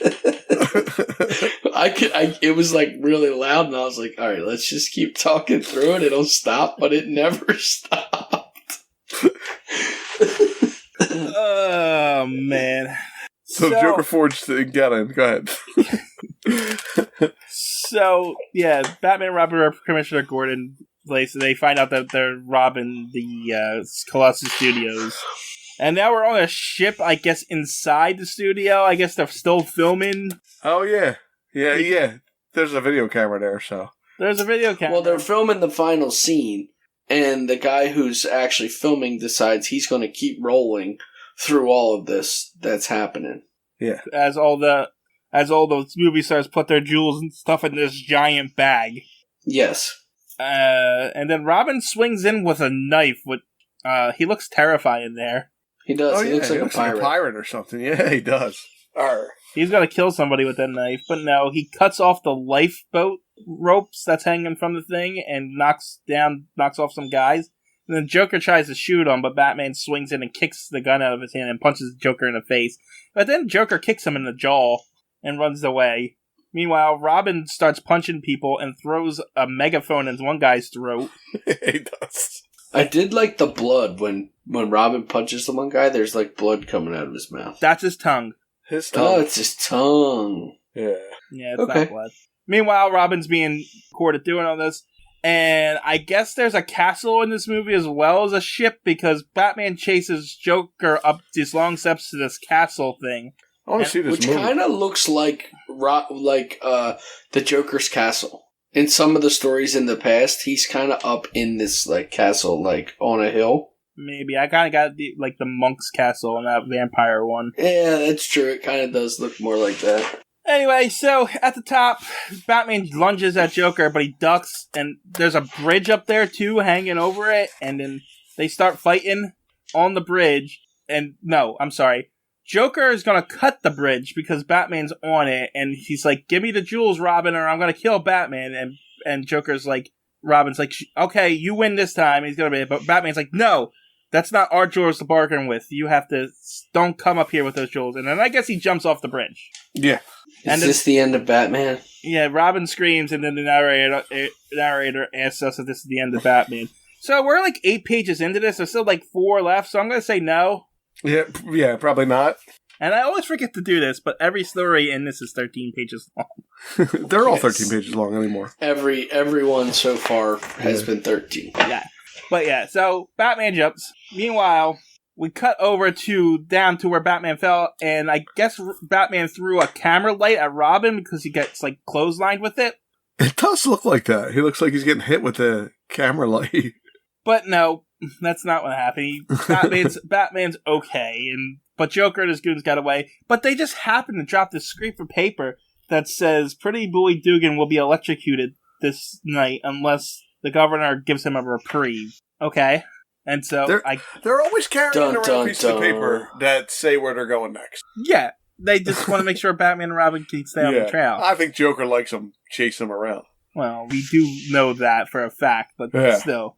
it was like really loud, and I was like, all right, let's just keep talking through it. It'll stop, but it never stopped. Oh, man. So Joker forged and got in. Go ahead. So, yeah, Batman and Robin are Commissioner Gordon place, and they find out that they're robbing the Colossus Studios. And now we're on a ship, I guess, inside the studio. I guess they're still filming. Oh, yeah. Yeah. There's a video camera there, so. There's a video camera. Well, they're filming the final scene, and the guy who's actually filming decides he's going to keep rolling through all of this that's happening. Yeah. As all the movie stars put their jewels and stuff in this giant bag. Yes. And then Robin swings in with a knife. He looks terrifying there. He does. Oh, he looks like a pirate. Like a pirate or something. Yeah, he does. Arr. He's gonna kill somebody with that knife, but no, he cuts off the lifeboat ropes that's hanging from the thing and knocks off some guys. And then Joker tries to shoot him, but Batman swings in and kicks the gun out of his hand and punches Joker in the face. But then Joker kicks him in the jaw and runs away. Meanwhile, Robin starts punching people and throws a megaphone into one guy's throat. He does. I did like the blood when when Robin punches the one guy, there's like blood coming out of his mouth. That's his tongue. His tongue. Oh, it's his tongue. Yeah. Yeah, it's not blood. Meanwhile, Robin's being courted doing all this. And I guess there's a castle in this movie as well as a ship because Batman chases Joker up these long steps to this castle thing. I want to see this which movie. kind of looks like the Joker's castle. In some of the stories in the past, he's kind of up in this like castle, like on a hill. Maybe. I kind of got the monk's castle in that vampire one. Yeah, that's true. It kind of does look more like that. Anyway, so at the top, Batman lunges at Joker, but he ducks, and there's a bridge up there too, hanging over it, and then they start fighting on the bridge, and no, I'm sorry. Joker is gonna cut the bridge because Batman's on it, and he's like, give me the jewels, Robin, or I'm gonna kill Batman, and Joker's like, Robin's like, okay, you win this time, he's gonna be, but Batman's like, no, that's not our jewels to bargain with, you have to, don't come up here with those jewels, and then I guess he jumps off the bridge. Yeah. Is this the end of Batman? Yeah, Robin screams, and then the narrator asks us if this is the end of Batman. So we're like 8 pages into this. There's still like 4 left, so I'm going to say no. Yeah, probably not. And I always forget to do this, but every story in this is 13 pages long. They're all 13 pages long anymore. Every one so far has been 13. Yeah. But yeah, so Batman jumps. Meanwhile, we cut over down to where Batman fell, and I guess Batman threw a camera light at Robin because he gets like clotheslined with it. It does look like that. He looks like he's getting hit with the camera light. But no, that's not what happened. Batman's okay, but Joker and his goons got away. But they just happen to drop this scrap of paper that says Pretty Boy Dugan will be electrocuted this night unless the governor gives him a reprieve. Okay. And so they're always carrying around pieces of paper that say where they're going next. Yeah, they just want to make sure Batman and Robin can stay on the trail. I think Joker likes them, chase them around. Well, we do know that for a fact, but still.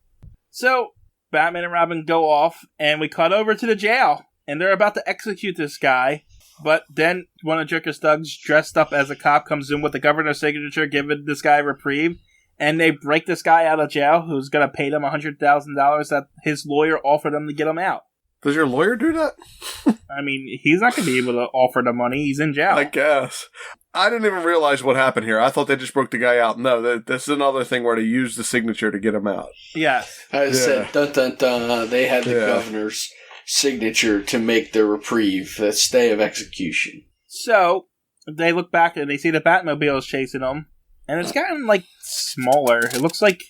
So, Batman and Robin go off, and we cut over to the jail, and they're about to execute this guy, but then one of Joker's thugs, dressed up as a cop, comes in with the governor's signature, giving this guy a reprieve. And they break this guy out of jail who's going to pay them $100,000 that his lawyer offered him to get him out. Does your lawyer do that? I mean, he's not going to be able to offer the money. He's in jail. I guess. I didn't even realize what happened here. I thought they just broke the guy out. No, this is another thing where they used the signature to get him out. Yes. I said, dun dun dun, they had the governor's signature to make the reprieve, the stay of execution. So, they look back and they see the Batmobile is chasing them. And it's gotten, like, smaller. It looks like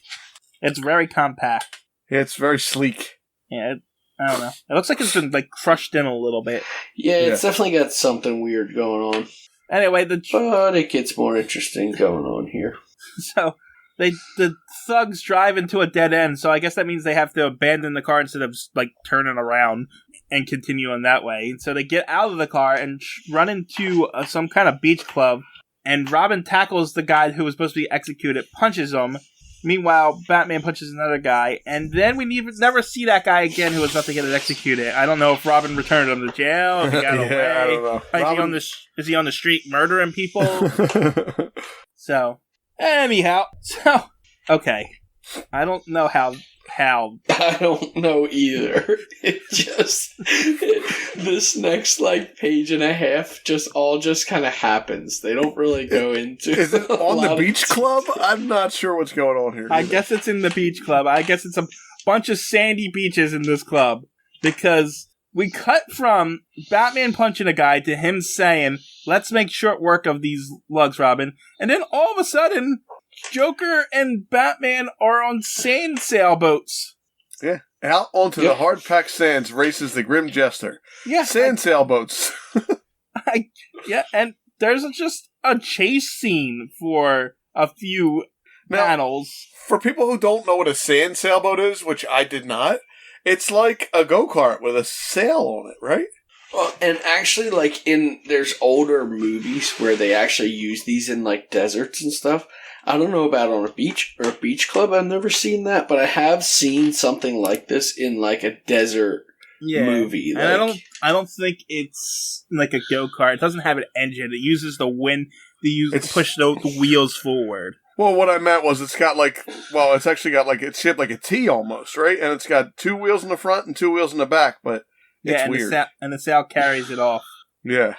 it's very compact. Yeah, it's very sleek. Yeah, I don't know. It looks like it's been, like, crushed in a little bit. Yeah, it's definitely got something weird going on. Anyway, but it gets more interesting going on here. So, the thugs drive into a dead end, so I guess that means they have to abandon the car instead of, like, turning around and continuing that way. And so they get out of the car and run into some kind of beach club. And Robin tackles the guy who was supposed to be executed, punches him. Meanwhile, Batman punches another guy. And then we never see that guy again who was about to get executed. I don't know if Robin returned him to jail, if he got away. I don't know. Is he on the street murdering people? So, anyhow. Okay. I don't know how. I don't know either. This next like page and a half just kind of happens. They don't really go into. Is it on the beach club? I'm not sure what's going on here. I guess it's in the beach club. I guess it's a bunch of sandy beaches in this club because we cut from Batman punching a guy to him saying, "Let's make short work of these lugs, Robin," and then all of a sudden, Joker and Batman are on sand sailboats. Yeah. Out onto the hard-packed sands races the Grim Jester. Yeah. Sand sailboats. And there's just a chase scene for a few panels. For people who don't know what a sand sailboat is, which I did not, it's like a go-kart with a sail on it, right? Well, and actually, like, there's older movies where they actually use these in, like, deserts and stuff. I don't know about on a beach or a beach club. I've never seen that, but I have seen something like this in, like, a desert movie. And I don't think it's like a go-kart. It doesn't have an engine. It uses the wind to push the wheels forward. Well, what I meant was it's actually got like, it's shaped like a T almost, right? And it's got 2 wheels in the front and 2 wheels in the back, but it's weird. And the sail carries it off. Yeah.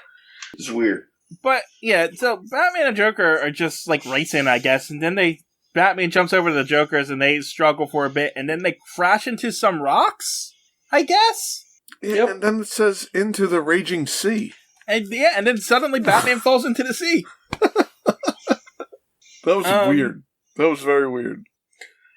It's weird. But, yeah, so Batman and Joker are just, like, racing, I guess, and then Batman jumps over to the Jokers, and they struggle for a bit, and then they crash into some rocks, I guess? Yeah, Yep. and then it says, into the raging sea. And then suddenly Batman falls into the sea. That was weird. That was very weird.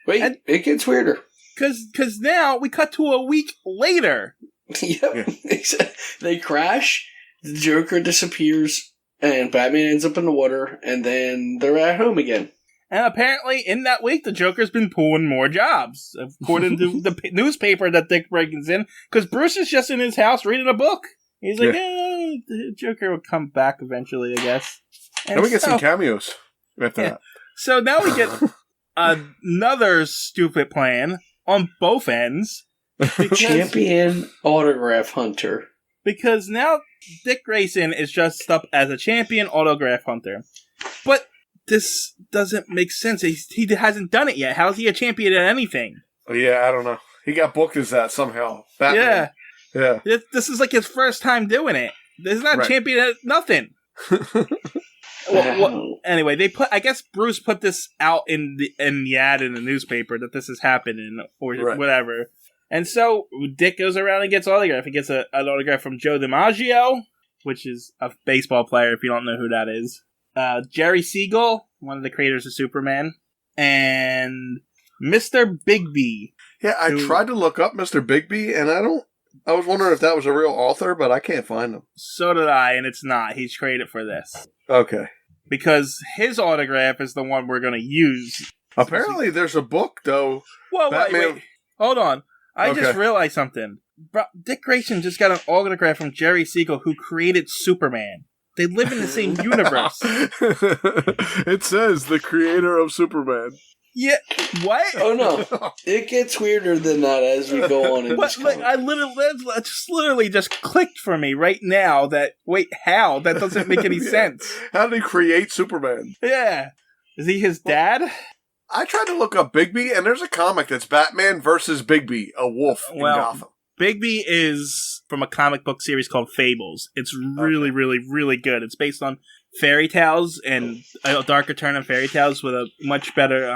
Wait, it gets weirder. Because now we cut to a week later. Yep. Yeah. They crash, the Joker disappears, and Batman ends up in the water, and then they're at home again. And apparently, in that week, the Joker's been pulling more jobs, according to the newspaper that Dick Breakin's in, because Bruce is just in his house reading a book. He's like, the Joker will come back eventually, I guess. And we get some cameos after that. So now we get another stupid plan on both ends. Champion autograph hunter. Because now Dick Grayson is dressed up as a champion autograph hunter. But this doesn't make sense. He hasn't done it yet. How is he a champion at anything? Oh, yeah, I don't know. He got booked as that somehow. Batman. Yeah. This is like his first time doing it. He's not a champion at nothing. Anyway, I guess Bruce put this out in the ad in the newspaper that this is happening or whatever. And so Dick goes around and gets autograph. He gets an autograph from Joe DiMaggio, which is a baseball player if you don't know who that is. Jerry Siegel, one of the creators of Superman, and Mr. Bigby. Yeah, I tried to look up Mr. Bigby, and I was wondering if that was a real author, but I can't find him. So did I, and it's not. He's created for this. Okay. Because his autograph is the one we're going to use. Apparently there's a book, though. Well, wait. Hold on. I just realized something. Dick Grayson just got an autograph from Jerry Siegel, who created Superman. They live in the same universe. It says the creator of Superman. Yeah, what? Oh no, it gets weirder than that as we go on in this comic. I literally just clicked for me right now that, wait, how? That doesn't make any sense. How did he create Superman? Yeah. Is he his dad? I tried to look up Bigby, and there's a comic that's Batman versus Bigby, a wolf in Gotham. Bigby is from a comic book series called Fables. It's really, really, really good. It's based on fairy tales and a darker turn of fairy tales with a much better,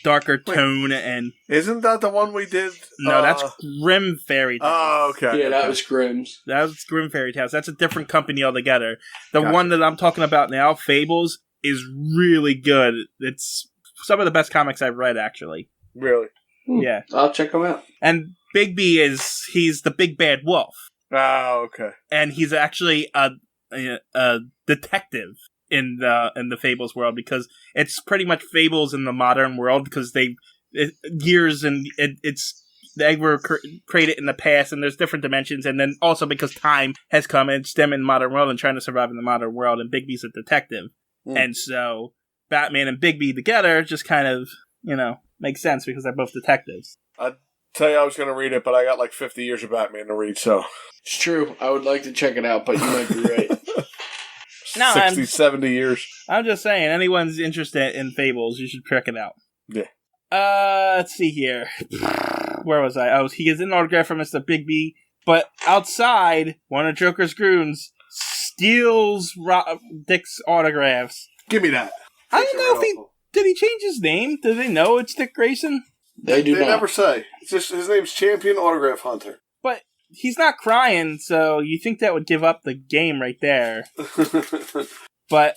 darker tone. And isn't that the one we did? No, that's Grimm Fairy Tales. Oh, okay. Yeah, that was Grimm's. That was Grimm Fairy Tales. That's a different company altogether. The one that I'm talking about now, Fables, is really good. It's some of the best comics I've read, actually. Really? Yeah. I'll check them out. And Bigby he's the big bad wolf. Oh, okay. And he's actually a detective in the Fables world, because it's pretty much Fables in the modern world, because they were created in the past, and there's different dimensions, and then also because time has come and it's them in the modern world and trying to survive in the modern world, and Bigby's a detective. And so Batman and Bigby together just kind of, makes sense because they're both detectives. I'd tell you I was going to read it, but I got like 50 years of Batman to read, so. It's true. I would like to check it out, but you might be right. No, 70 years. I'm just saying, anyone's interested in Fables, you should check it out. Yeah. Let's see here. Where was I? He gets an autograph from Mr. Bigby, but outside, one of Joker's goons steals Dick's autographs. Give me that. I don't know if did he change his name? Do they know it's Dick Grayson? They never say. It's just his name's Champion Autograph Hunter. But he's not crying, so you think that would give up the game right there. But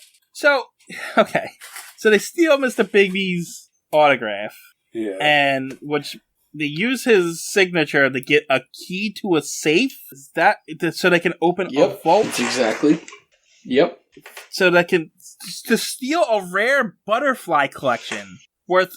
okay. So they steal Mr. Bigby's autograph. Yeah. And which they use his signature to get a key to a safe. Is that so they can open a vault? That's exactly. Yep. So they can to steal a rare butterfly collection worth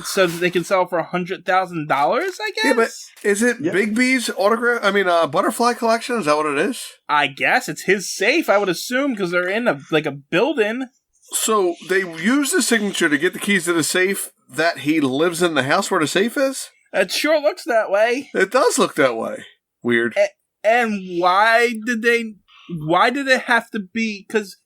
so they can sell for $100,000, I guess. Yeah, but is it Bigby's autograph? I mean, butterfly collection? Is that what it is? I guess it's his safe. I would assume because they're in a building. So they use the signature to get the keys to the safe that he lives in the house where the safe is? It sure looks that way. It does look that way. Weird. And why did it have to be? Because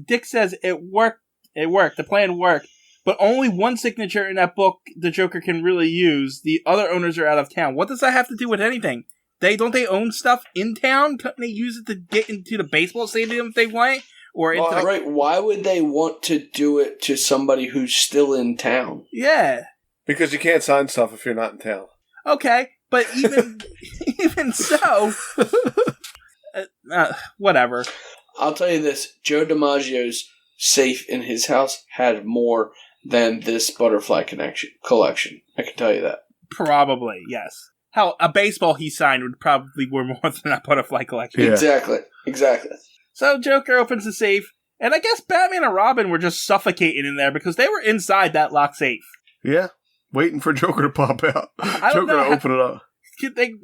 Dick says it worked. It worked. The plan worked. But only one signature in that book the Joker can really use. The other owners are out of town. What does that have to do with anything? Don't they own stuff in town? Couldn't they use it to get into the baseball stadium if they want? Right. Why would they want to do it to somebody who's still in town? Yeah. Because you can't sign stuff if you're not in town. Okay, but even so, whatever. I'll tell you this: Joe DiMaggio's safe in his house had more than this butterfly collection. I can tell you that. Probably, yes. Hell, a baseball he signed would probably worth more than that butterfly collection. Yeah. Exactly. So Joker opens the safe, and I guess Batman and Robin were just suffocating in there because they were inside that locked safe. Yeah. Waiting for Joker to pop out. Joker to open it up.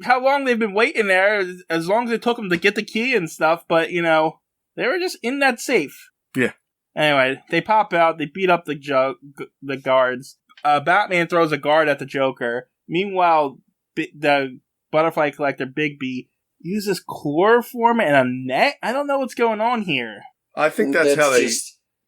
How long they've been waiting there, as long as it took them to get the key and stuff, but, they were just in that safe. Yeah. Anyway, they pop out, they beat up the guards. Batman throws a guard at the Joker. Meanwhile, the butterfly collector, Bigby, uses chloroform and a net? I don't know what's going on here. I think that's how they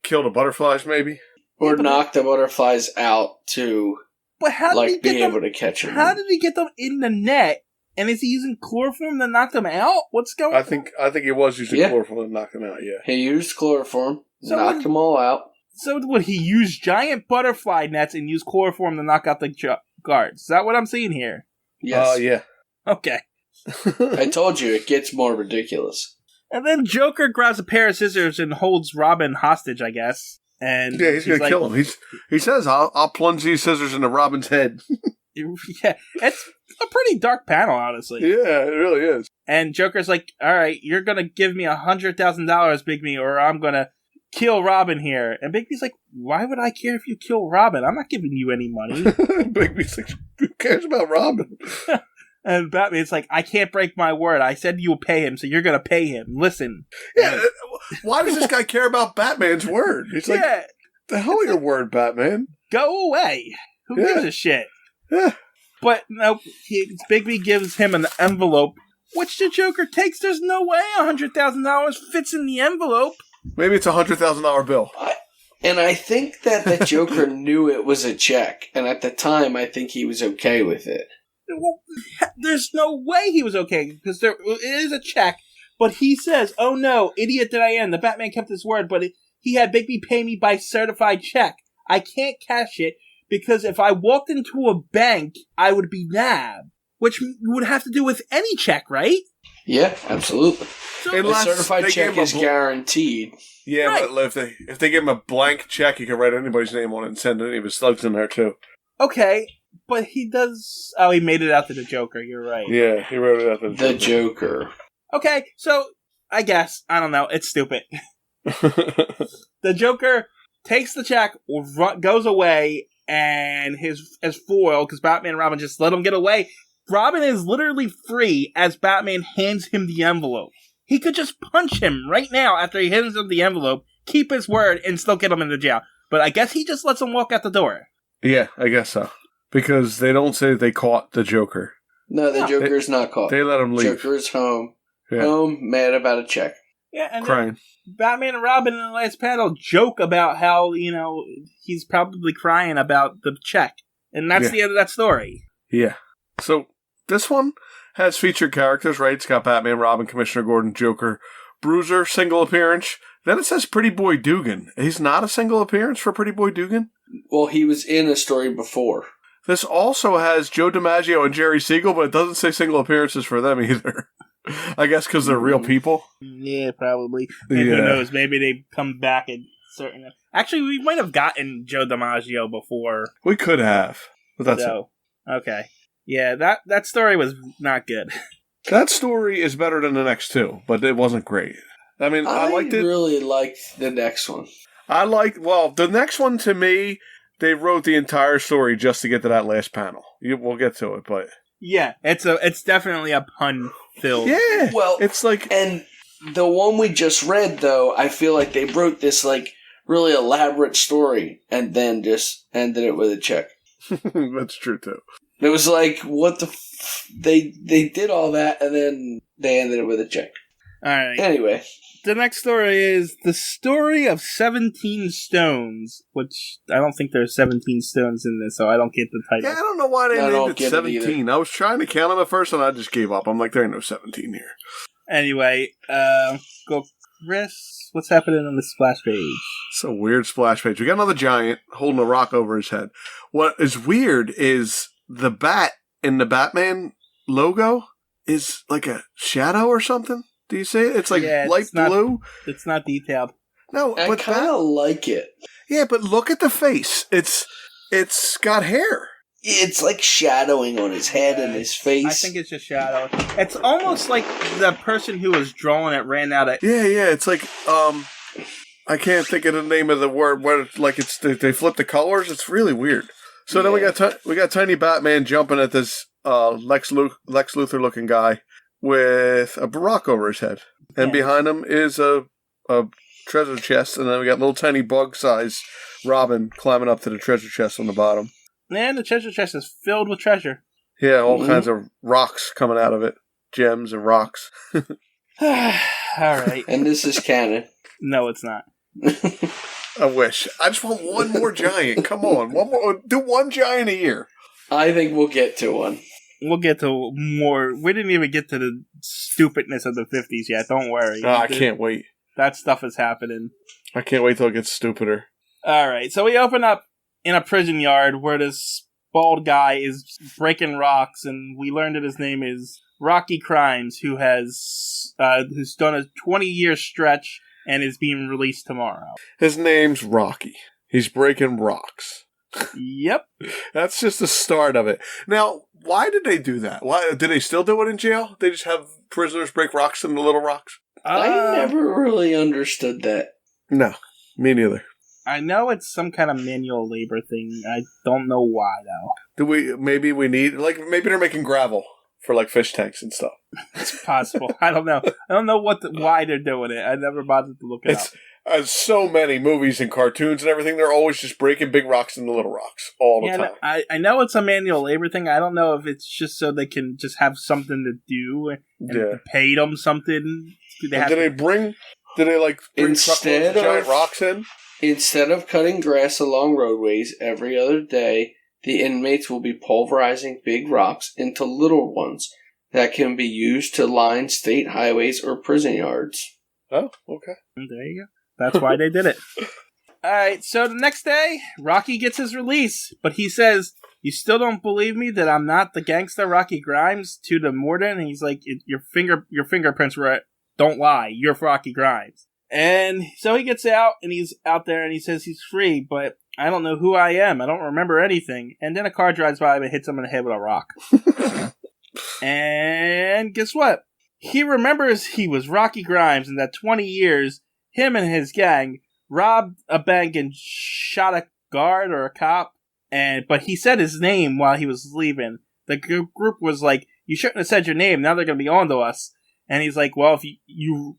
kill the butterflies, maybe? Or knock the butterflies out to... But how did he get able to catch them? How did he get them in the net? And is he using chloroform to knock them out? What's going on? I think he was using chloroform to knock them out, yeah. He used chloroform, knocked them all out. So would he use giant butterfly nets and use chloroform to knock out the guards? Is that what I'm seeing here? Yes. Yeah. Okay. I told you, it gets more ridiculous. And then Joker grabs a pair of scissors and holds Robin hostage, I guess. And yeah, he's going to kill him. He says, I'll plunge these scissors into Robin's head. Yeah, it's a pretty dark panel, honestly. Yeah, it really is. And Joker's like, all right, you're going to give me $100,000, Bigby, or I'm going to kill Robin here. And Bigby's like, why would I care if you kill Robin? I'm not giving you any money. Bigby's like, who cares about Robin? And Batman's like, I can't break my word. I said you'll pay him, so you're going to pay him. Listen. Yeah, why does this guy care about Batman's word? He's like, the hell your word, Batman? Go away. Who gives a shit? Yeah. But no, Bigby gives him an envelope, which the Joker takes. There's no way $100,000 fits in the envelope. Maybe it's $100,000 bill. And I think that the Joker knew it was a check, and at the time, I think he was okay with it. Well, there's no way he was okay, because there is a check, but he says, oh no, idiot that I am, the Batman kept his word, but he had Bigby pay me by certified check. I can't cash it, because if I walked into a bank, I would be nabbed, which would have to do with any check, right? Yeah, absolutely. So, a certified check is guaranteed. Yeah, right. But if they give him a blank check, he can write anybody's name on it and send any of his slugs in there, too. Okay, but he does... Oh, he made it out to the Joker, you're right. Yeah, he wrote it out to the Joker. Okay, so, I guess, I don't know, it's stupid. The Joker takes the check, goes away, and his foil, because Batman and Robin just let him get away, Robin is literally free as Batman hands him the envelope. He could just punch him right now after he hands him the envelope, keep his word, and still get him into jail. But I guess he just lets him walk out the door. Yeah, I guess so. Because they don't say they caught the Joker. No, the Joker's not caught. They let him leave. Joker's home. Yeah. Home, mad about a check. Yeah, and crying. Batman and Robin in the last panel joke about how, he's probably crying about the check. And that's the end of that story. Yeah. So, this one has featured characters, right? It's got Batman, Robin, Commissioner Gordon, Joker, Bruiser, single appearance. Then it says Pretty Boy Dugan. He's not a single appearance for Pretty Boy Dugan? Well, he was in a story before. This also has Joe DiMaggio and Jerry Siegel, but it doesn't say single appearances for them either. I guess because they're real people? Yeah, probably. And who knows, maybe they come back in certain... Actually, we might have gotten Joe DiMaggio before. We could have. But that's it. Okay. Yeah, that story was not good. That story is better than the next two, but it wasn't great. I mean, I liked it. I really liked the next one. The next one to me, they wrote the entire story just to get to that last panel. We'll get to it, but... Yeah, it's definitely a pun-filled. Yeah, well, it's like... And the one we just read, though, I feel like they wrote this, really elaborate story and then just ended it with a check. That's true, too. It was like, what the... They did all that, and then they ended it with a check. All right. Anyway. The next story is The Story of 17 Stones, which I don't think there's 17 stones in this, so I don't get the title. Yeah, I don't know why they named it 17. I was trying to count them at first, and I just gave up. I'm like, there ain't no 17 here. Anyway, go Chris. What's happening on the splash page? It's a weird splash page. We got another giant holding a rock over his head. What is weird is the bat in the Batman logo is like a shadow or something. Do you see it? It's like light blue. It's not detailed. No, I kind of like it. Yeah, but look at the face. It's got hair. It's like shadowing on his head and his face. I think it's just shadow. It's almost like the person who was drawing it ran out of... Yeah, it's like, I can't think of the name of the word, where like it's they flip the colors. It's really weird. So then we got tiny Batman jumping at this Lex Luthor looking guy with a rock over his head, and behind him is a treasure chest, and then we got little tiny bug size Robin climbing up to the treasure chest on the bottom. And the treasure chest is filled with treasure. Yeah, all kinds of rocks coming out of it, gems and rocks. All right, and this is canon. No, it's not. I wish. I just want one more giant. Come on, one more. Do one giant a year. I think we'll get to one. We'll get to more. We didn't even get to the stupidness of the 50s yet. Don't worry. Oh, I can't wait. That stuff is happening. I can't wait till it gets stupider. All right, so we open up in a prison yard where this bald guy is breaking rocks, and we learned that his name is Rocky Crimes, who's done a 20-year stretch and is being released tomorrow. His name's Rocky. He's breaking rocks. Yep. That's just the start of it. Now, why did they do that? Why did they still do it in jail? They just have prisoners break rocks into little rocks? I never really understood that. No, me neither. I know it's some kind of manual labor thing. I don't know why, though. Maybe they're making gravel for, like, fish tanks and stuff. It's possible. I don't know. I don't know why they're doing it. I never bothered to look it up. As so many movies and cartoons and everything, they're always just breaking big rocks into little rocks all the time. I know it's a manual labor thing. I don't know if it's just so they can just have something to do and pay them something. Did they bring truckloads of giant rocks in? Instead of cutting grass along roadways every other day, the inmates will be pulverizing big rocks into little ones that can be used to line state highways or prison yards. Oh, okay. There you go. That's why they did it. Alright, so the next day, Rocky gets his release, but he says, "You still don't believe me that I'm not the gangster Rocky Grimes?" to the Morden, and he's like, your fingerprints were don't lie, you're Rocky Grimes. And so he gets out, and he's out there, and he says he's free, but I don't know who I am. I don't remember anything. And then a car drives by him and hits him in the head with a rock. And guess what? He remembers he was Rocky Grimes, and that 20 years, him and his gang robbed a bank and shot a guard or a cop. But he said his name while he was leaving. The group was like, "You shouldn't have said your name. Now they're going to be on to us." And he's like, "Well, if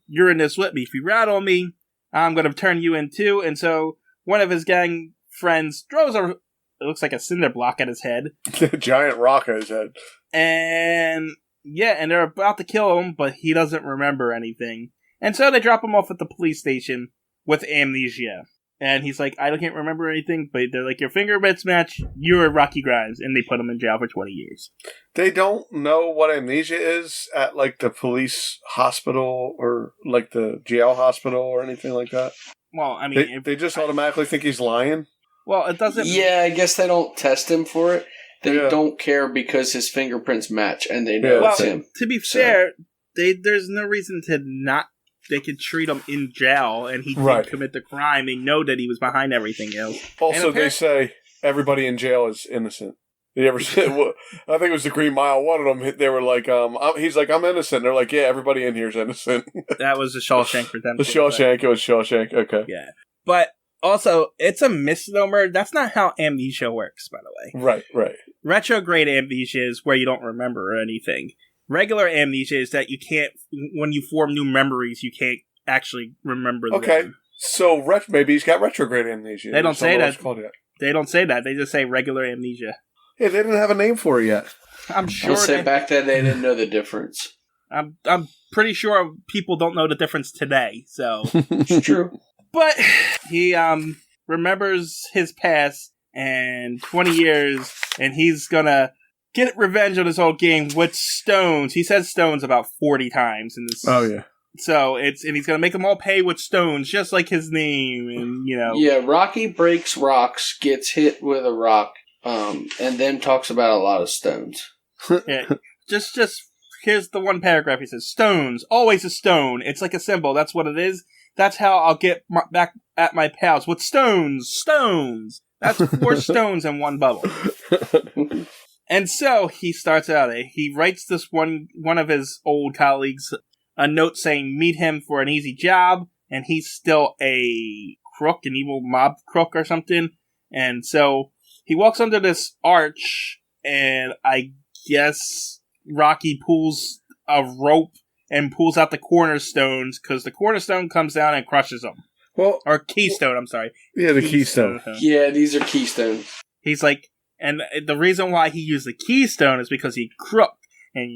you're in this with me, if you rat on me, I'm going to turn you in too." And so one of his gang friends throws it looks like a cinder block at his head. A giant rock at his head. And they're about to kill him, but he doesn't remember anything. And so they drop him off at the police station with amnesia. And he's like, "I can't remember anything," but they're like, "Your fingerprints match, you're Rocky Grimes." And they put him in jail for 20 years. They don't know what amnesia is at, like, the police hospital or, like, the jail hospital or anything like that? Well, I mean... They just automatically think he's lying? Well, it doesn't... Yeah, I guess they don't test him for it. They don't care because his fingerprints match and they know it's him. To be fair, there's no reason to not... They could treat him in jail and he didn't commit the crime. They know that he was behind everything else. Also, they say everybody in jail is innocent. You ever said? I think it was the Green Mile. One of them, they were like, he's like, "I'm innocent." They're like, "Yeah, everybody in here is innocent." That was the Shawshank Redemption. The Shawshank. It was Shawshank. Okay. Yeah, but also, it's a misnomer. That's not how amnesia works, by the way. Right. Retrograde amnesia is where you don't remember anything. Regular amnesia is that you can't, when you form new memories, you can't actually remember them. Okay, so maybe he's got retrograde amnesia. They don't say that. They don't say that. They just say regular amnesia. Yeah, they didn't have a name for it yet. I'm sure. I'll say back then they didn't know the difference. I'm pretty sure people don't know the difference today. So It's true. But he remembers his past and 20 years, and he's gonna get revenge on his old game with stones. He says stones about 40 times in this. Oh, yeah. So and he's gonna make them all pay with stones, just like his name, and Yeah, Rocky breaks rocks, gets hit with a rock, and then talks about a lot of stones. Yeah, just here's the one paragraph. He says, "Stones, always a stone. It's like a symbol. That's what it is. That's how I'll get back at my pals with stones. Stones. That's 4 stones in one bubble." And so he starts out. He writes this one of his old colleagues a note saying, "Meet him for an easy job," and he's still a crook, an evil mob crook or something. And so he walks under this arch, and I guess Rocky pulls a rope and pulls out the cornerstones, because the cornerstone comes down and crushes him. Well, Or keystone, I'm sorry. Yeah, the keystone. Yeah, these are keystones. He's like, and the reason why he used the keystone is because he crooked. And,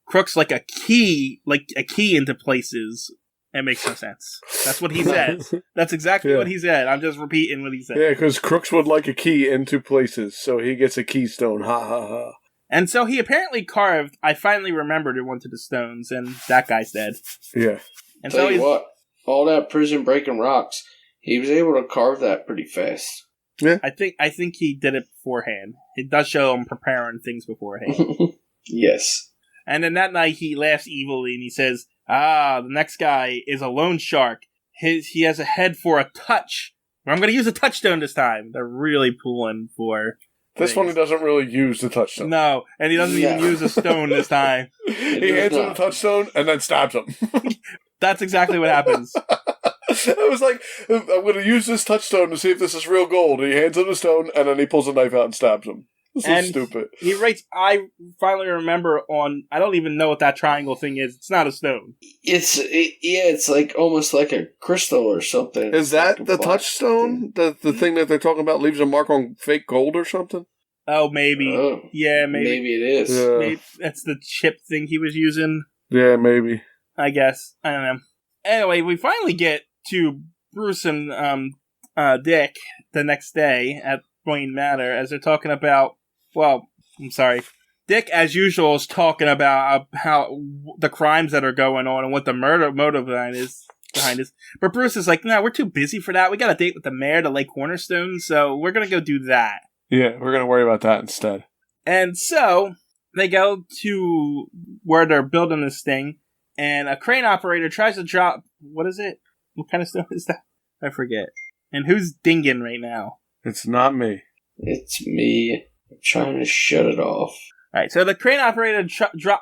crooks like a key into places. It makes no sense. That's what he says. That's exactly what he said. I'm just repeating what he said. Yeah, because crooks would like a key into places, so he gets a keystone. Ha ha ha. And so he apparently carved, I finally remembered it onto the stones, and that guy's dead. Yeah. And Tell so you what, all that prison breaking rocks, he was able to carve that pretty fast. Yeah. I think he did it beforehand. It does show him preparing things beforehand. Yes. And then that night he laughs evilly and he says, the next guy is a loan shark. He has a head for a touch. But I'm going to use a touchstone this time. They're really pulling for This one he doesn't really use the touchstone. No, and he doesn't even use a stone this time. He hands him the touchstone and then stabs him. That's exactly what happens. I was like, I'm going to use this touchstone to see if this is real gold. He hands him the stone and then he pulls a knife out and stabs him. This is stupid. He writes, I finally remember I don't even know what that triangle thing is. It's not a stone. It's like almost like a crystal or something. Is that the touchstone? The thing that they're talking about leaves a mark on fake gold or something? Oh, maybe. Oh, yeah, maybe. Maybe it is. Yeah. Maybe that's the chip thing he was using. Yeah, maybe. I guess. I don't know. Anyway, we finally get to Bruce and Dick the next day at Wayne Manor as they're talking about, Dick, as usual, is talking about how the crimes that are going on and what the motive behind this. But Bruce is like, no, we're too busy for that. We got a date with the mayor to lay cornerstones, so we're going to go do that. Yeah, we're going to worry about that instead. And so they go to where they're building this thing, and a crane operator tries to drop, what is it? What kind of stone is that? I forget. And who's dinging right now? It's not me. It's me. I'm trying to shut it off. Alright, so the crane operator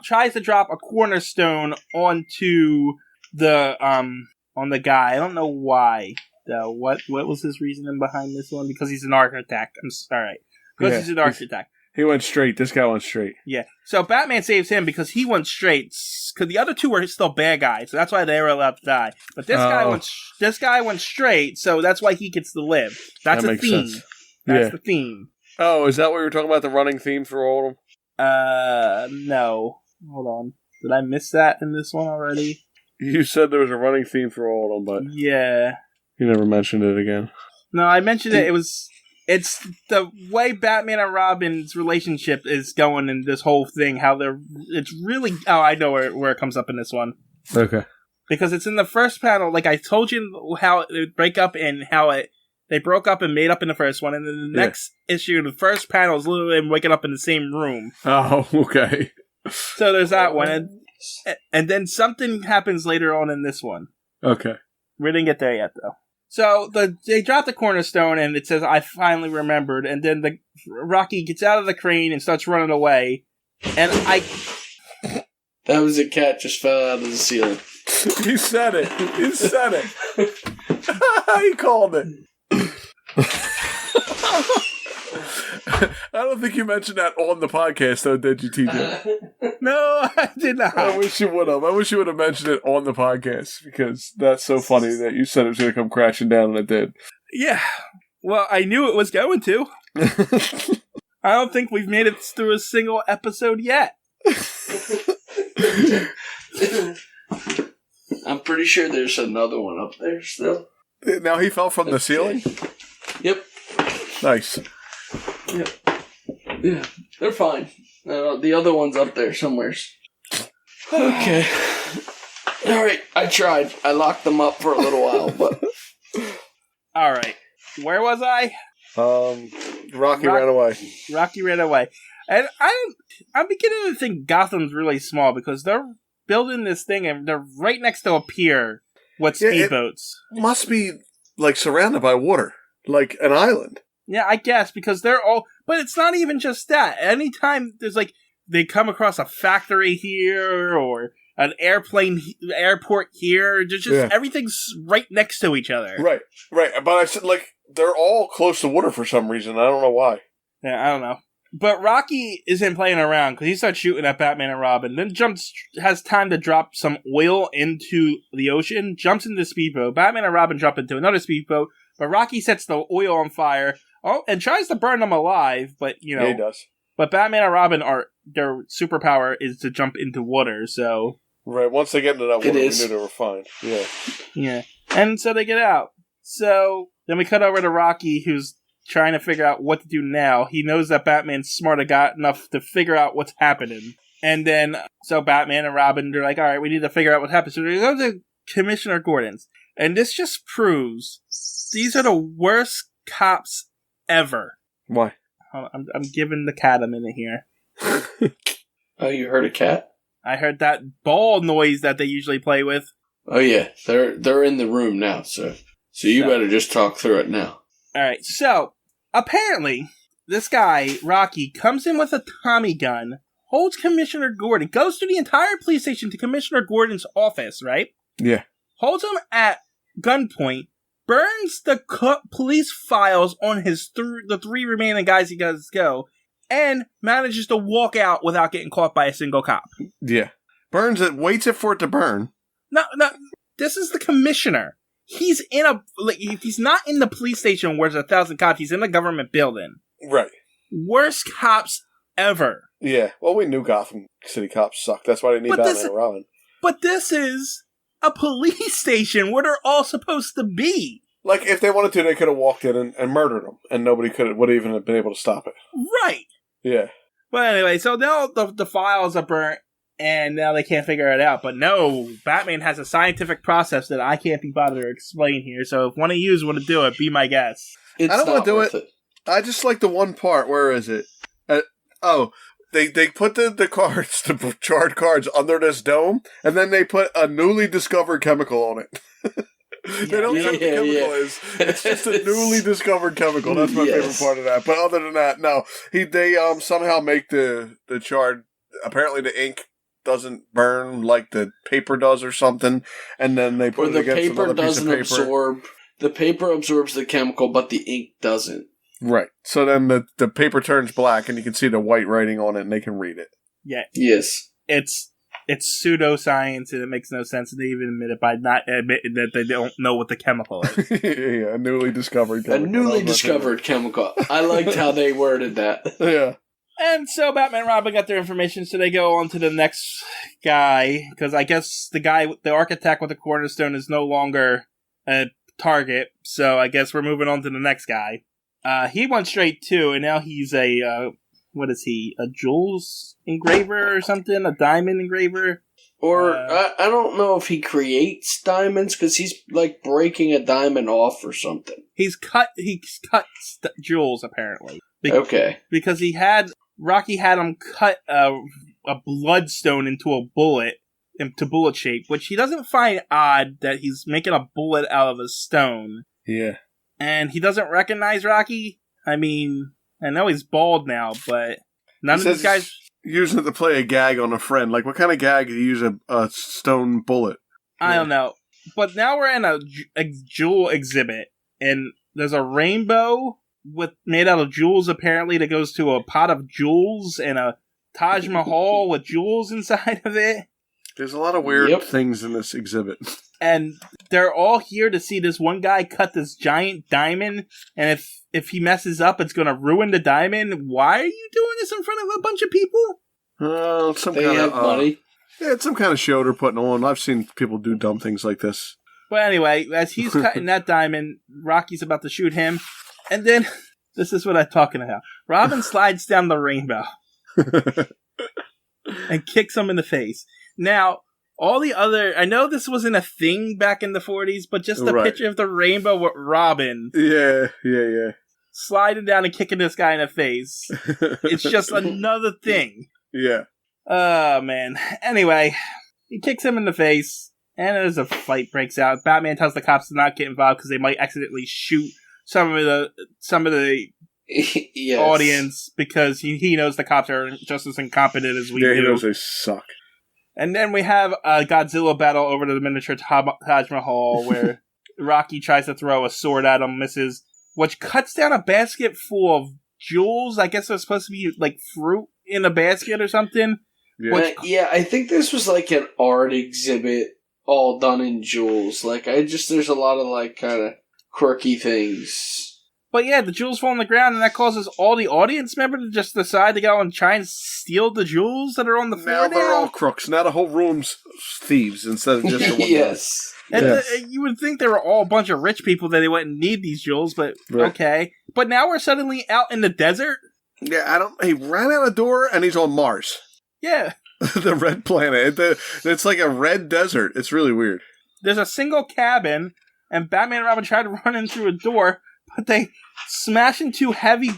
tries to drop a cornerstone onto the on the guy. I don't know why, though. What was his reasoning behind this one? Because he's an architect. Alright. Because he's an architect. He went straight. This guy went straight. Yeah. So Batman saves him because he went straight. Because the other two were still bad guys, so that's why they were allowed to die. But this guy went straight, so that's why he gets to live. That's a theme. Sense. That's the theme. Oh, is that what you were talking about? The running theme for all of them? No. Hold on. Did I miss that in this one already? You said there was a running theme for all of them, but yeah, you never mentioned it again. No, I mentioned it. It's the way Batman and Robin's relationship is going in this whole thing. It's really. Oh, I know where it comes up in this one. Okay. Because it's in the first panel. Like I told you how it break up and how they broke up and made up in the first one, and then the next issue, the first panel is literally them waking up in the same room. Oh, okay. So there's that one, and then something happens later on in this one. Okay. We didn't get there yet, though. So they drop the cornerstone, and it says, I finally remembered, and then Rocky gets out of the crane and starts running away, and That was a cat just fell out of the ceiling. He said it. He called it. I don't think you mentioned that on the podcast, though, did you, TJ? No, I did not. I wish you would have. I wish you would have mentioned it on the podcast, because that's so funny that you said it was going to come crashing down, and it did. Yeah. Well, I knew it was going to. I don't think we've made it through a single episode yet. I'm pretty sure there's another one up there still. Now he fell from the ceiling? Yep. Nice. Yep. Yeah, they're fine. The other one's up there somewhere. Okay. Alright, I tried. I locked them up for a little while, but... Alright. Where was I? Rocky ran away. Rocky ran away. And I'm beginning to think Gotham's really small because they're building this thing and they're right next to a pier with speedboats. Must be, like, surrounded by water. Like an island. Yeah, I guess, because they're all... But it's not even just that. Anytime there's, like, they come across a factory here or an airport here, there's just everything's right next to each other. Right. But I said, like, they're all close to water for some reason. I don't know why. Yeah, I don't know. But Rocky isn't playing around because he starts shooting at Batman and Robin, then has time to drop some oil into the ocean, jumps into the speedboat. Batman and Robin jump into another speedboat, but Rocky sets the oil on fire and tries to burn them alive, but, you know. Yeah, he does. But Batman and Robin their superpower is to jump into water, so. Right, once they get into that water, we knew they were fine. Yeah. Yeah. And so they get out. So then we cut over to Rocky, who's trying to figure out what to do now. He knows that Batman's smart enough to figure out what's happening. And then, so Batman and Robin, they're like, alright, we need to figure out what happened. So they go to Commissioner Gordon's. And this just proves these are the worst cops ever. Why? I'm giving the cat a minute here. Oh, you heard a cat? I heard that ball noise that they usually play with. Oh yeah, they're in the room now, so you better just talk through it now. Alright, so, apparently, this guy, Rocky, comes in with a Tommy gun, holds Commissioner Gordon, goes through the entire police station to Commissioner Gordon's office, right? Yeah. Holds him at gunpoint, burns the police files on the three remaining guys he does go, and manages to walk out without getting caught by a single cop. Yeah. Burns it, waits for it to burn. No, this is the commissioner. He's he's not in the police station where there's 1,000 cops. He's in the government building. Right. Worst cops ever. Yeah. Well, we knew Gotham City cops suck. That's why they need Batman and Robin. But this is a police station where they're all supposed to be. Like, if they wanted to, they could have walked in and murdered them, and nobody would even have been able to stop it. Right. Yeah. But anyway, so now the files are burnt, and now they can't figure it out. But no, Batman has a scientific process that I can't be bothered to explain here. So if one of you want to do it, be my guest. I don't want to do it. I just like the one part. Where is it? They put the cards, the charred cards, under this dome, and then they put a newly discovered chemical on it. They don't know what the chemical is. It's just a newly discovered chemical. That's my favorite part of that. But other than that, no. They somehow make the charred. Apparently, the ink doesn't burn like the paper does, or something. And then they put it against another piece of paper. The paper absorbs the chemical, but the ink doesn't. Right. So then the paper turns black, and you can see the white writing on it, and they can read it. Yeah. Yes. It's pseudoscience, and it makes no sense. They even admit it by not admitting that they don't know what the chemical is. Yeah, a newly discovered chemical. A newly discovered chemical. I liked how they worded that. Yeah. And so Batman and Robin got their information, so they go on to the next guy, because I guess the architect with the cornerstone is no longer a target, so I guess we're moving on to the next guy. He went straight too, and now he's what is he? A jewels engraver or something? A diamond engraver? Or, I don't know if he creates diamonds, because he's, like, breaking a diamond off or something. He's cut jewels, apparently. Okay. Because Rocky had him cut a bloodstone into a bullet, into bullet shape, which he doesn't find odd that he's making a bullet out of a stone. Yeah. And he doesn't recognize Rocky? I mean, I know he's bald now, but none of these guys... Using it to play a gag on a friend. Like, what kind of gag do you use a stone bullet? I don't know. But now we're in a jewel exhibit, and there's a rainbow made out of jewels, apparently, that goes to a pot of jewels, and a Taj Mahal with jewels inside of it. There's a lot of weird things in this exhibit. And they're all here to see this one guy cut this giant diamond, and if he messes up, it's going to ruin the diamond. Why are you doing this in front of a bunch of people? They have money. Yeah, it's some kind of show they're putting on. I've seen people do dumb things like this. But anyway, as he's cutting that diamond, Rocky's about to shoot him, and then, this is what I'm talking about. Robin slides down the rainbow and kicks him in the face. Now, all the other... I know this wasn't a thing back in the 40s, but just the picture of the rainbow with Robin... Yeah. sliding down and kicking this guy in the face. It's just another thing. Yeah. Oh, man. Anyway, he kicks him in the face, and as a fight breaks out, Batman tells the cops to not get involved because they might accidentally shoot some of the Yes. audience because he knows the cops are just as incompetent as we do. Yeah, he knows they suck. And then we have a Godzilla battle over to the miniature Taj Mahal where Rocky tries to throw a sword at him, misses, which cuts down a basket full of jewels. I guess they're supposed to be like fruit in a basket or something. Yeah. I think this was like an art exhibit all done in jewels. Like, there's a lot of like kind of quirky things. But yeah, the jewels fall on the ground, and that causes all the audience members to just decide to go and try and steal the jewels that are on the floor now. Now they're all crooks. Now the whole room's thieves instead of just the one. Yes. And you would think they were all a bunch of rich people that they wouldn't need these jewels, but okay. But now we're suddenly out in the desert? Yeah, he ran out a door, and he's on Mars. Yeah. The red planet. It's like a red desert. It's really weird. There's a single cabin, and Batman and Robin try to run in through a door, but they smash into heavy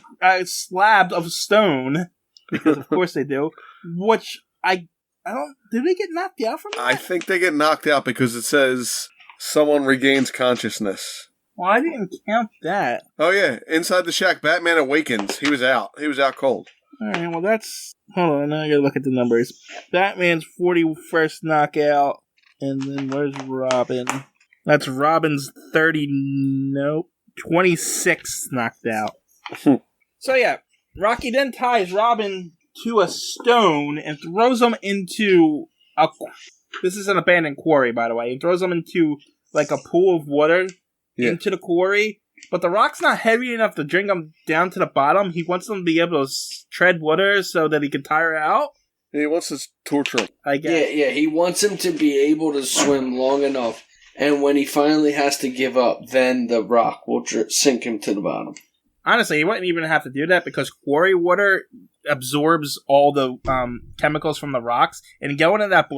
slabs of stone, because of course they do, which I don't... Did they get knocked out from that? I think they get knocked out because it says someone regains consciousness. Well, I didn't count that. Oh yeah, inside the shack, Batman awakens. He was out cold. Alright, well that's... Hold on, now I gotta look at the numbers. Batman's 41st knockout, and then where's Robin? That's Robin's 26th knocked out. So yeah, Rocky then ties Robin to a stone and throws him into a... This is an abandoned quarry, by the way. He throws him into like a pool of water into the quarry. But the rock's not heavy enough to drink him down to the bottom. He wants them to be able to tread water so that he can tire out. He wants to torture him. I guess. Yeah, he wants him to be able to swim long enough. And when he finally has to give up, then the rock will sink him to the bottom. Honestly, he wouldn't even have to do that because quarry water absorbs all the chemicals from the rocks. And going in that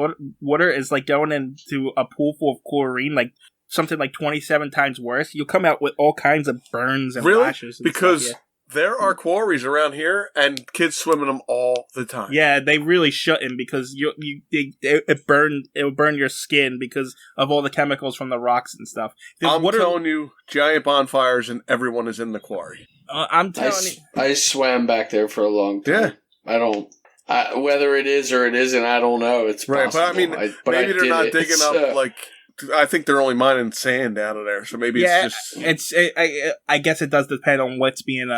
water is like going into a pool full of chlorine, like something like 27 times worse. You'll come out with all kinds of burns and rashes. And because stuff, there are quarries around here, and kids swim in them all the time. Yeah, they really shouldn't because it will burn your skin because of all the chemicals from the rocks and stuff. I'm telling you, giant bonfires and everyone is in the quarry. I'm telling you. I swam back there for a long time. Yeah. I don't... whether it is or it isn't, I don't know. It's possible. Right, but I mean, maybe they're not digging up, like... I think they're only mining sand out of there, so maybe it's just... I guess it does depend on what's being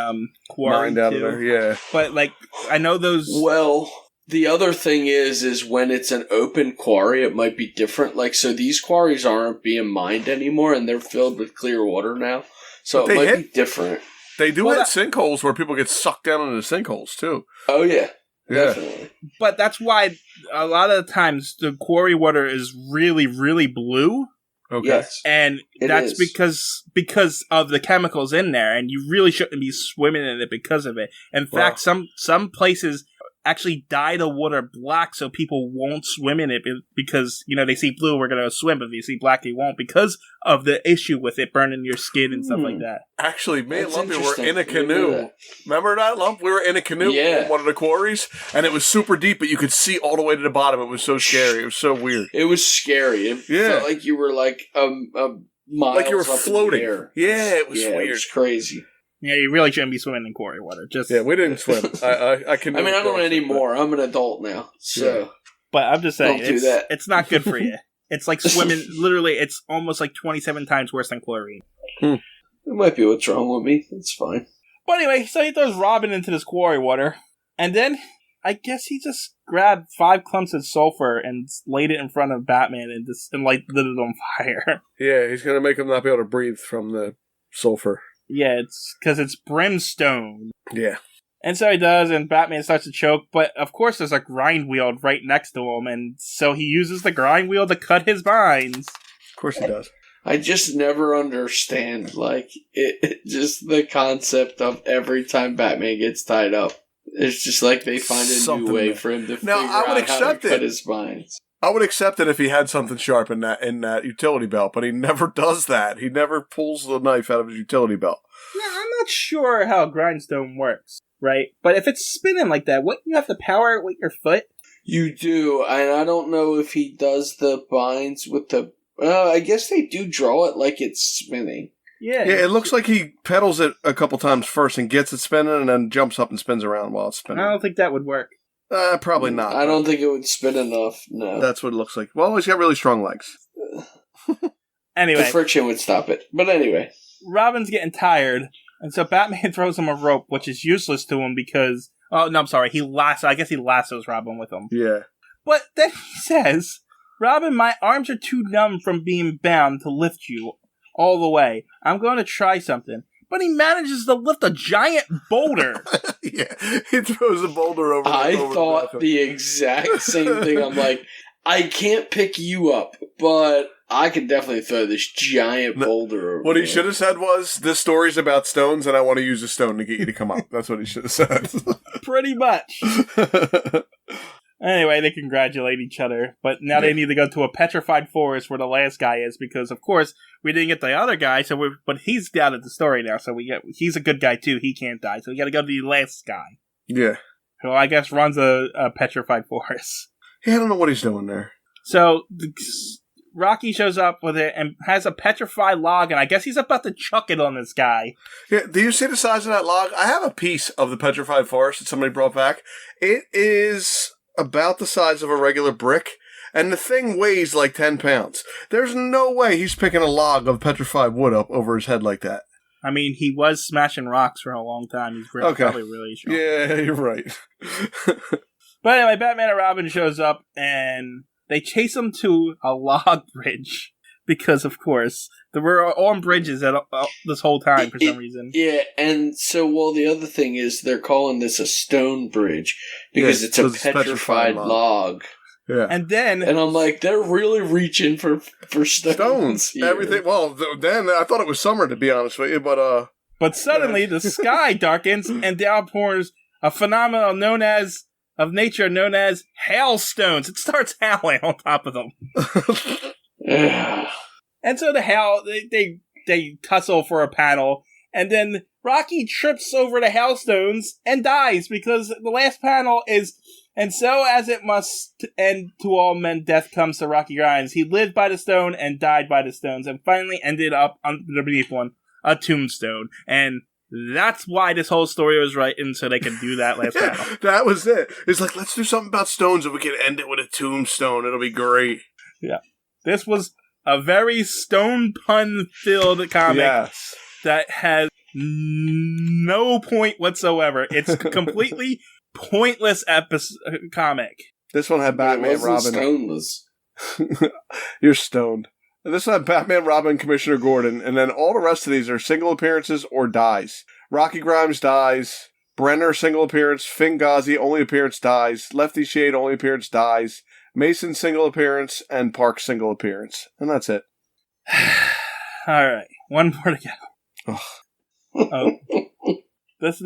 quarried mined out of there, yeah. But, like, I know those... Well, the other thing is when it's an open quarry, it might be different. Like, so these quarries aren't being mined anymore, and they're filled with clear water now. So it might be different. They do have sinkholes where people get sucked down into the sinkholes, too. Oh, yeah. Definitely. But that's why a lot of the times the quarry water is really, really blue. Okay. Yes. And that's because of the chemicals in there, and you really shouldn't be swimming in it because of it. In fact, some places actually dye the water black so people won't swim in it because, you know, they see blue, we're going to swim, but if you see black, they won't because of the issue with it burning your skin and stuff like that. Actually, me and Lumpy were in a canoe. Remember that, Lump? We were in a canoe in one of the quarries, and it was super deep, but you could see all the way to the bottom. It was so scary. It was so weird. It was scary. It felt like you were like miles like you were floating. Yeah, it was weird. It was crazy. Yeah, you really shouldn't be swimming in quarry water. We didn't swim. I don't anymore. I'm an adult now, so. But I'm just saying, don't do that. It's not good for you. It's like swimming. Literally, it's almost like 27 times worse than chlorine. It might be what's wrong with me. It's fine. But anyway, so he throws Robin into this quarry water, and then I guess he just grabbed 5 clumps of sulfur and laid it in front of Batman and lit it on fire. Yeah, he's gonna make him not be able to breathe from the sulfur. Yeah, it's because it's brimstone. Yeah. And so he does, and Batman starts to choke, but of course there's a grind wheel right next to him, and so he uses the grind wheel to cut his vines. Of course he does. I just never understand, just the concept of every time Batman gets tied up. It's just like they find a new way for him to figure out how to cut his vines. I would accept it if he had something sharp in that utility belt, but he never does that. He never pulls the knife out of his utility belt. Yeah, I'm not sure how grindstone works, right? But if it's spinning like that, wouldn't you have to power it with your foot? You do, and I don't know if he does the vines with the... I guess they do draw it like it's spinning. Yeah, it looks like he pedals it a couple times first and gets it spinning and then jumps up and spins around while it's spinning. I don't think that would work. Probably not. I don't think it would spin enough, no. That's what it looks like. Well, he's got really strong legs. Anyway. The friction would stop it. But anyway. Robin's getting tired, and so Batman throws him a rope, which is useless to him because... Oh, no, I'm sorry. I guess he lassos Robin with him. Yeah. But then he says, Robin, my arms are too numb from being bound to lift you all the way. I'm going to try something. But he manages to lift a giant boulder. Yeah, he throws a boulder over. I thought the exact same thing. I'm like, I can't pick you up, but I can definitely throw this giant boulder over. What he should have said was, this story's about stones, and I want to use a stone to get you to come up. That's what he should have said. Pretty much. Anyway, they congratulate each other, but now they need to go to a petrified forest where the last guy is, because, of course, we didn't get the other guy, but he's out of the story now, so he's a good guy, too. He can't die, so we gotta go to the last guy. Yeah. Who I guess runs a petrified forest. Yeah, I don't know what he's doing there. So, Rocky shows up with it and has a petrified log, and I guess he's about to chuck it on this guy. Yeah, do you see the size of that log? I have a piece of the petrified forest that somebody brought back. It is about the size of a regular brick, and the thing weighs like 10 pounds. There's no way he's picking a log of petrified wood up over his head like that. I mean, he was smashing rocks for a long time. He's probably really strong. Yeah, you're right. But anyway, Batman and Robin shows up, and they chase him to a log bridge. Because, of course, they were on bridges this whole time for some reason. Yeah, and so, the other thing is they're calling this a stone bridge because it's a petrified log. Yeah. And I'm like, they're really reaching for stones. Everything. Well, then I thought it was summer, to be honest with you, but But suddenly the sky darkens and downpours a phenomenon of nature known as hailstones. It starts howling on top of them. And so they tussle for a panel, and then Rocky trips over the hailstones and dies because the last panel is, and so as it must end to all men, death comes to Rocky Grimes. He lived by the stone and died by the stones, and finally ended up underneath one, a tombstone. And that's why this whole story was written, so they could do that last panel. That was it. It's like, let's do something about stones and we can end it with a tombstone. It'll be great. Yeah. This was a very stone pun-filled comic that has no point whatsoever. It's a completely pointless comic. This one had Batman, Robin. Stoneless. You're stoned. This one had Batman, Robin, Commissioner Gordon, and then all the rest of these are single appearances or dies. Rocky Grimes dies. Brenner, single appearance. Finn Ghazi, only appearance, dies. Lefty Shade, only appearance, dies. Mason, single appearance, and Park, single appearance. And that's it. Alright, one more to go. This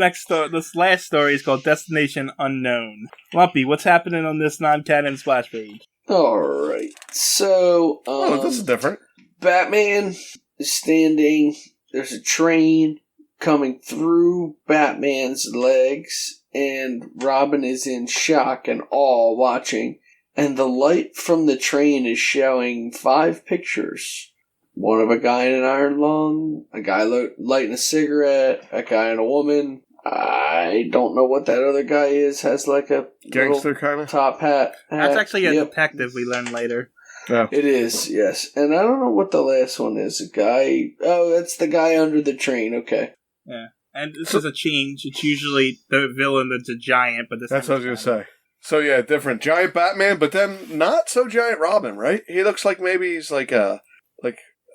last story is called Destination Unknown. Lumpy, what's happening on this non-canon splash page? Alright, so... this is different. Batman is standing, there's a train coming through Batman's legs, and Robin is in shock and awe watching. And the light from the train is showing 5 pictures. One of a guy in an iron lung, a guy lighting a cigarette, a guy and a woman. I don't know what that other guy is. Has like a gangster kind of top hat. That's actually a detective we learn later. Yeah. It is, yes. And I don't know what the last one is. A guy. Oh, that's the guy under the train. Okay. Yeah. And this is a change. It's usually the villain that's a giant, but that's what I was going to say. So yeah, different. Giant Batman, but then not so giant Robin, right? He looks like maybe he's like a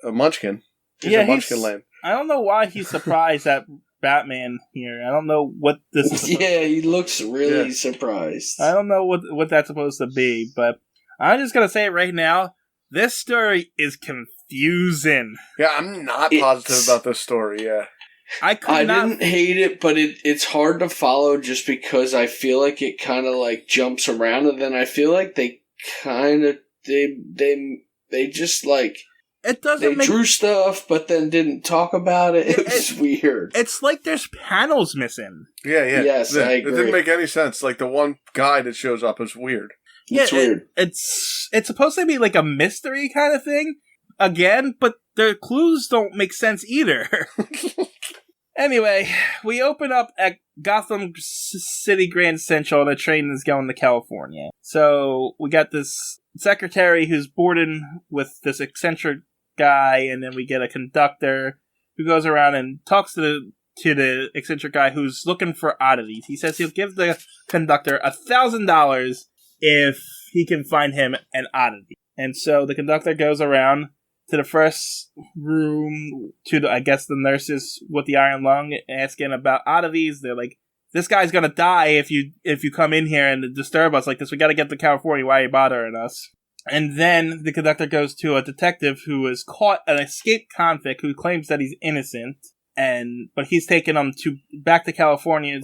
munchkin. He's a munchkin land. I don't know why he's surprised at Batman here. I don't know what this is. Yeah, he looks really surprised. I don't know what that's supposed to be, but I'm just going to say it right now. This story is confusing. Yeah, I'm not positive about this story, yeah. I didn't hate it, but it's hard to follow just because I feel like it kind of like jumps around, and then I feel like they kind of they just like they drew stuff, but then didn't talk about it. It was weird. It's like there's panels missing. Yeah. Yes, I agree. It didn't make any sense. Like the one guy that shows up is weird. It's weird. It's supposed to be like a mystery kind of thing again, but the clues don't make sense either. Anyway, we open up at Gotham City Grand Central and a train is going to California. So we got this secretary who's boarding with this eccentric guy, and then we get a conductor who goes around and talks to the eccentric guy who's looking for oddities. He says he'll give the conductor $1,000 if he can find him an oddity. And so the conductor goes around to the first room to the nurses with the iron lung, asking about oddities. They're like, "This guy's gonna die if you come in here and disturb us like this. We gotta get to California. Why are you bothering us?" And then the conductor goes to a detective who has caught an escaped convict who claims that he's innocent, but he's taking him back to California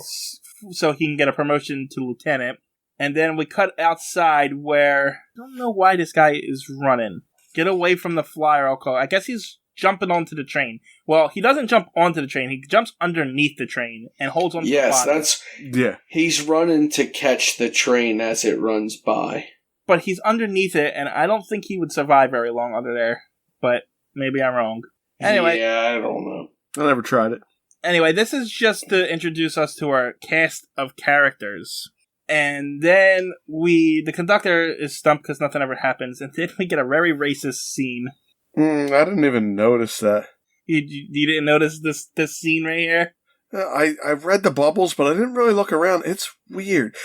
so he can get a promotion to lieutenant. And then we cut outside where I don't know why this guy is running. Get away from the flyer, I'll call it. I guess he's jumping onto the train. Well, he doesn't jump onto the train. He jumps underneath the train and holds onto the bottom. He's running to catch the train as it runs by. But he's underneath it, and I don't think he would survive very long under there. But maybe I'm wrong. Anyway. Yeah, I don't know. I never tried it. Anyway, this is just to introduce us to our cast of characters. And then the conductor is stumped because nothing ever happens. And then we get a very racist scene. I didn't even notice that. You didn't notice this scene right here? I've read the bubbles, but I didn't really look around. It's weird.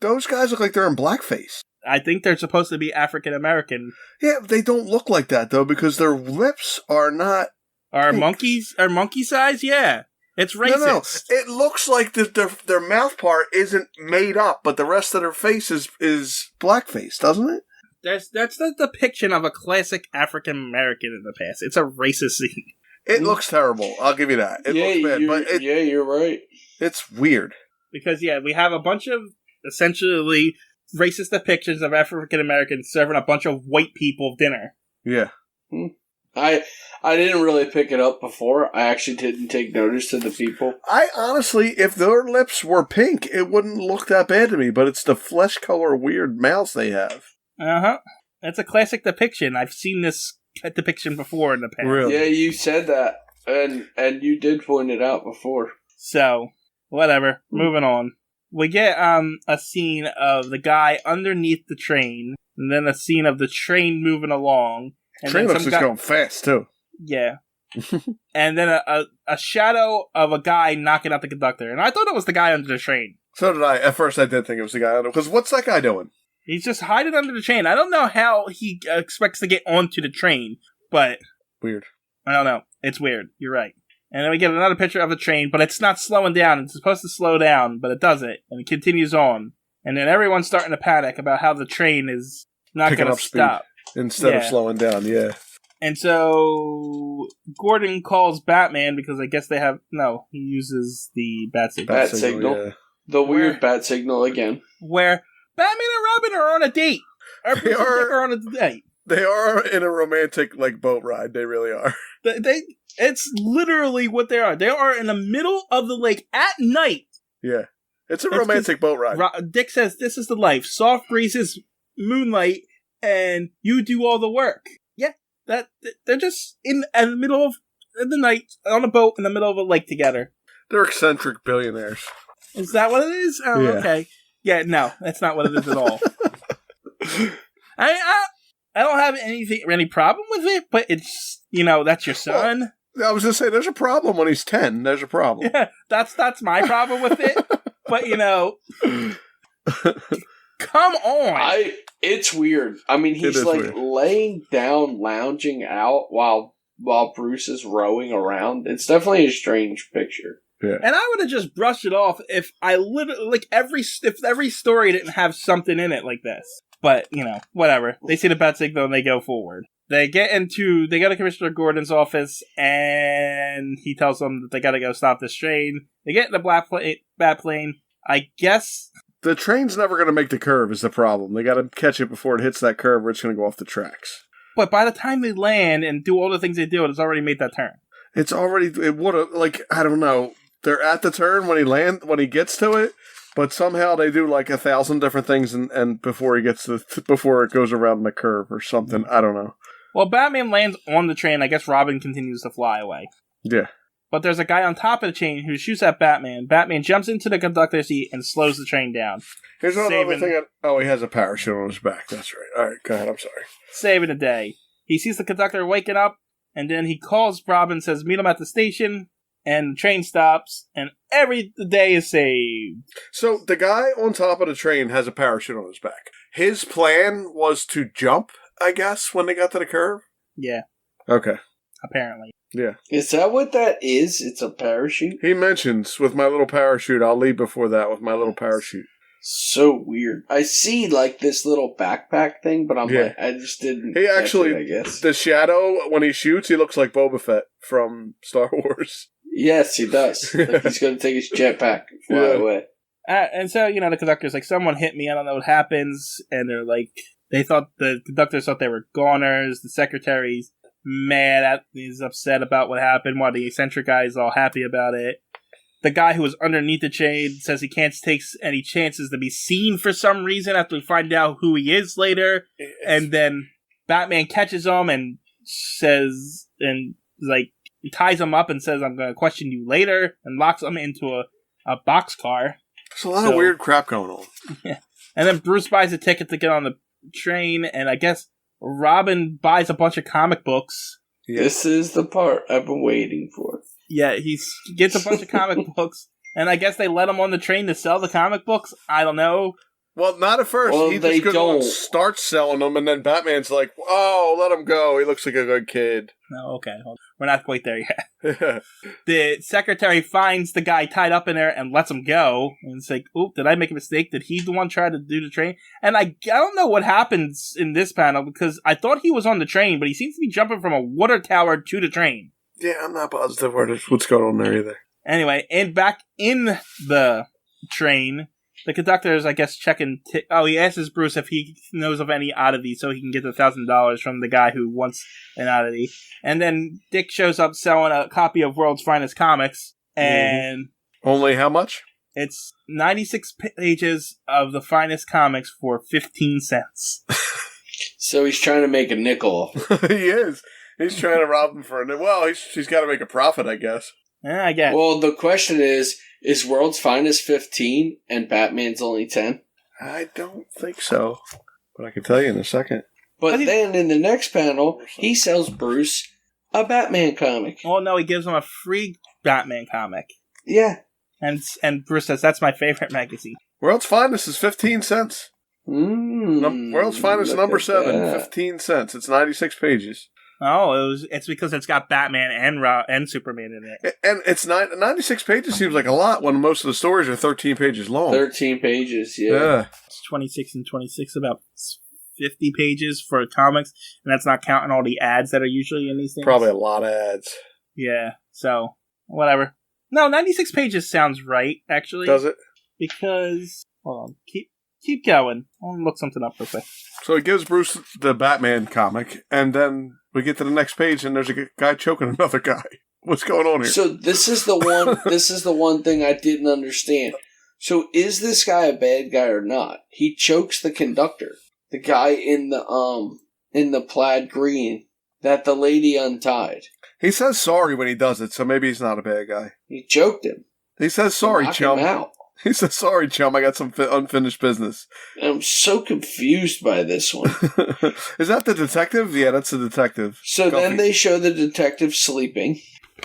Those guys look like they're in blackface. I think they're supposed to be African American. Yeah, they don't look like that though because their lips are not. Are monkey size? Yeah. It's racist. No. It looks like their mouth part isn't made up, but the rest of their face is blackface, doesn't it? That's the depiction of a classic African American in the past. It's a racist scene. It looks terrible. I'll give you that. It looks bad, you're right. It's weird. Because we have a bunch of essentially racist depictions of African Americans serving a bunch of white people dinner. Yeah. I didn't really pick it up before. I actually didn't take notice to the people. I honestly, if their lips were pink, it wouldn't look that bad to me, but it's the flesh color weird mouths they have. Uh-huh. It's a classic depiction. I've seen this depiction before in the past. Really? Yeah, you said that, and you did point it out before. So, whatever. Moving on. We get a scene of the guy underneath the train, and then a scene of the train moving along. And train looks like it's going fast, too. Yeah. And then a shadow of a guy knocking out the conductor. And I thought it was the guy under the train. So did I. At first I did think it was the guy under, because what's that guy doing? He's just hiding under the train. I don't know how he expects to get onto the train, but... Weird. I don't know. It's weird. You're right. And then we get another picture of a train, but it's not slowing down. It's supposed to slow down, but it doesn't. And it continues on. And then everyone's starting to panic about how the train is not going to stop. Instead of slowing down, yeah. And so Gordon calls Batman because I guess he uses the bat signal. Bat signal. Yeah. The weird bat signal again. Where Batman and Robin are on a date. They are on a date. They are in a romantic boat ride. They really are. It's literally what they are. They are in the middle of the lake at night. Yeah. It's a romantic boat ride. Dick says this is the life. Soft breezes, moonlight, and you do all the work. Yeah. They're just in the middle of the night on a boat in the middle of a lake together. They're eccentric billionaires. Is that what it is? Oh, yeah. Okay. Yeah, no, that's not what it is at all. I don't have any problem with it, but it's, that's your son. I was going to say, there's a problem when he's 10. There's a problem. Yeah, that's my problem with it. But, come on. It's weird. I mean, he's like weird. laying down, lounging out while Bruce is rowing around. It's definitely a strange picture. Yeah. And I would have just brushed it off if I literally, if every story didn't have something in it like this. But, whatever. They see the bat signal and they go forward. They go to Commissioner Gordon's office, and he tells them that they gotta go stop this train. They get in the bat plane. I guess the train's never going to make the curve is the problem. They got to catch it before it hits that curve where it's going to go off the tracks. But by the time they land and do all the things they do, it's already made that turn. It would have, I don't know. They're at the turn when he gets to it, but somehow they do 1,000 different things and before before it goes around the curve or something. I don't know. Well, Batman lands on the train. I guess Robin continues to fly away. Yeah. But there's a guy on top of the train who shoots at Batman. Batman jumps into the conductor's seat and slows the train down. Here's another thing. He has a parachute on his back. That's right. All right, go ahead. I'm sorry. Saving the day. He sees the conductor waking up, and then he calls Robin, says meet him at the station, and the train stops, and the day is saved. So the guy on top of the train has a parachute on his back. His plan was to jump, I guess, when they got to the curve? Yeah. Okay. Apparently. Yeah. Is that what that is? It's a parachute? He mentions, with my little parachute, I'll leave before that with my little parachute. So weird. I see, this little backpack thing, but I just didn't. He actually, I guess. The shadow, when he shoots, he looks like Boba Fett from Star Wars. Yes, he does. He's going to take his jetpack and fly away. And so, the conductor's like, someone hit me, I don't know what happens. And they're like, the conductors thought they were goners. The secretary's mad, he's upset about what happened, while the eccentric guy is all happy about it. The guy who was underneath the chain says he can't take any chances to be seen for some reason after we find out who he is later. And then Batman catches him and says, he ties him up and says, I'm going to question you later, and locks him into a boxcar. There's a lot of weird crap going on. Yeah. And then Bruce buys a ticket to get on the train, and I guess Robin buys a bunch of comic books. Yeah. This is the part I've been waiting for. Yeah, he gets a bunch of comic books, and I guess they let him on the train to sell the comic books. I don't know. Well, not at first. Well, he just goes and starts selling them, and then Batman's like, oh, let him go. He looks like a good kid. Oh, okay. We're not quite there yet. The secretary finds the guy tied up in there and lets him go. And it's like, oop, did I make a mistake? Did he the one try to do the train? And I don't know what happens in this panel, because I thought he was on the train, but he seems to be jumping from a water tower to the train. Yeah, I'm not positive what's going on there either. Anyway, and back in the train, the conductor is, I guess, checking... he asks Bruce if he knows of any oddity so he can get the $1,000 from the guy who wants an oddity. And then Dick shows up selling a copy of World's Finest Comics, and... Only how much? It's 96 pages of the finest comics for 15 cents. So he's trying to make a nickel. He is. He's trying to rob him for a... Well, he's got to make a profit, I guess. Yeah, I guess. Well, the question is World's Finest 15 and Batman's only 10? I don't think so. But I can tell you in a second. But then in the next panel, he sells Bruce a Batman comic. Oh, no, he gives him a free Batman comic. Yeah. And Bruce says, that's my favorite magazine. World's Finest is 15 cents. World's Finest number 7, 15 cents. It's 96 pages. Oh, it's because it's got Batman and Superman in it. And it's 96 pages seems like a lot when most of the stories are 13 pages long. 13 pages, yeah. It's 26 and 26, about 50 pages for comics, and that's not counting all the ads that are usually in these things. Probably a lot of ads. Yeah, so, whatever. No, 96 pages sounds right, actually. Does it? Because, hold on, keep going. I'll look something up real quick. So he gives Bruce the Batman comic, and then we get to the next page, and there's a guy choking another guy. What's going on here? So this is the one. This is the one thing I didn't understand. So is this guy a bad guy or not? He chokes the conductor, the guy in the plaid green that the lady untied. He says sorry when he does it, so maybe he's not a bad guy. He choked him. He says sorry, chum. Him out. He says sorry, chum. I got some unfinished business. I'm so confused by this one. Is that the detective? Yeah, that's the detective. So then they show the detective sleeping.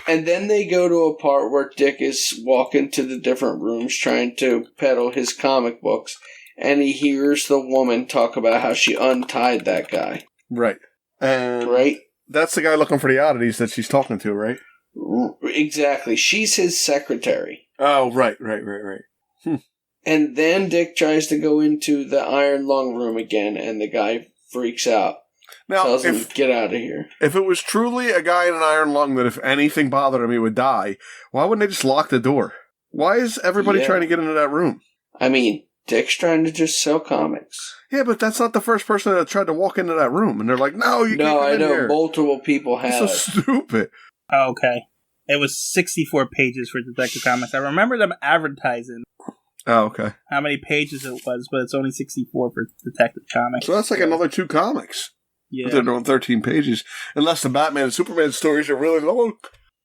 And then they go to a part where Dick is walking to the different rooms trying to peddle his comic books, and he hears the woman talk about how she untied that guy. Right. And right? That's the guy looking for the oddities that she's talking to, right? Exactly. She's his secretary. Oh, right. And then Dick tries to go into the Iron Lung room again, and the guy freaks out. Now, tells him, get out of here. If it was truly a guy in an iron lung that if anything bothered him, he would die, why wouldn't they just lock the door? Why is everybody trying to get into that room? I mean, Dick's trying to just sell comics. Yeah, but that's not the first person that tried to walk into that room. And they're like, no, you can't come in here. Multiple people have. It's so stupid. Oh, okay. It was 64 pages for Detective Comics. I remember them advertising. Oh, okay. How many pages it was, but it's only 64 for Detective Comics. So that's like another 2 comics. Yeah. They're doing 13 pages. Unless the Batman and Superman stories are really long.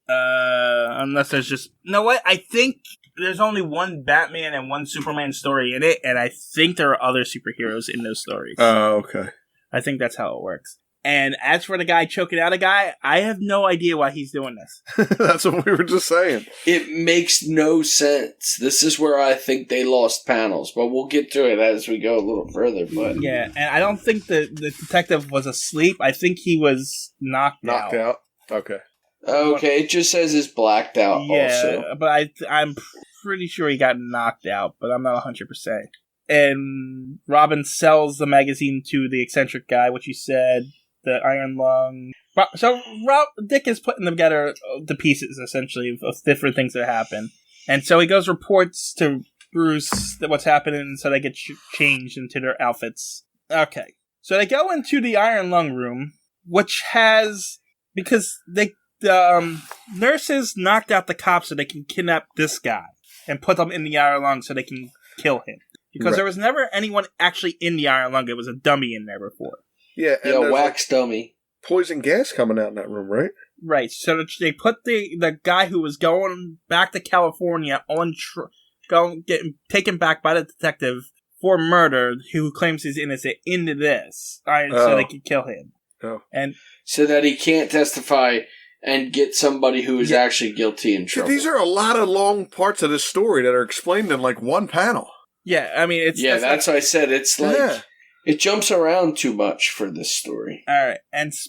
Unless there's just... You know what? I think there's only one Batman and one Superman story in it, and I think there are other superheroes in those stories. Oh, okay. I think that's how it works. And as for the guy choking out a guy, I have no idea why he's doing this. That's what we were just saying. It makes no sense. This is where I think they lost panels, but we'll get to it as we go a little further. But yeah, and I don't think the detective was asleep. I think he was knocked out. Okay. Okay, it just says he's blacked out also. Yeah, but I'm pretty sure he got knocked out, but I'm not 100%. And Robin sells the magazine to the eccentric guy, which you said... The Iron Lung. So Dick is putting together the pieces, essentially, of different things that happen. And so he goes reports to Bruce that what's happening, so they get changed into their outfits. Okay. So they go into the Iron Lung room, which has... Because the nurses knocked out the cops so they can kidnap this guy and put them in the Iron Lung so they can kill him. Because there was never anyone actually in the Iron Lung. It was a dummy in there before. Yeah, and there's wax dummy. Poison gas coming out in that room, right? Right. So they put the guy who was going back to California getting taken back by the detective for murder, who claims he's innocent, into this, so they could kill him. Oh. And so that he can't testify and get somebody who is actually guilty in trouble. These are a lot of long parts of this story that are explained in like one panel. Yeah, I mean it's that's what I said. It's like. It jumps around too much for this story. All right,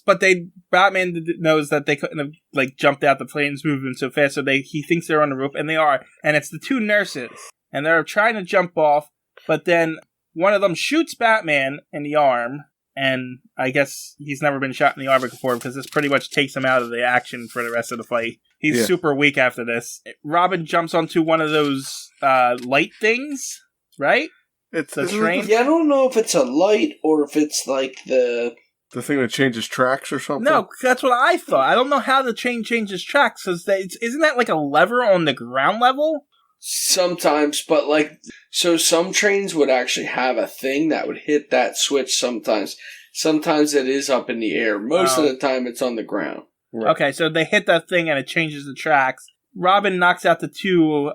but Batman knows that they couldn't have jumped out. The plane's moving so fast, so he thinks they're on the roof, and they are. And it's the 2 nurses, and they're trying to jump off, but then one of them shoots Batman in the arm, and I guess he's never been shot in the arm before because this pretty much takes him out of the action for the rest of the fight. He's super weak after this. Robin jumps onto one of those light things, right? It's the train? Yeah, I don't know if it's a light or if it's like the thing that changes tracks or something. No, that's what I thought. I don't know how the train changes tracks. Isn't that like a lever on the ground level? Sometimes, but so some trains would actually have a thing that would hit that switch sometimes. Sometimes it is up in the air. Most of the time it's on the ground. Right. Okay, so they hit that thing and it changes the tracks. Robin knocks out the 2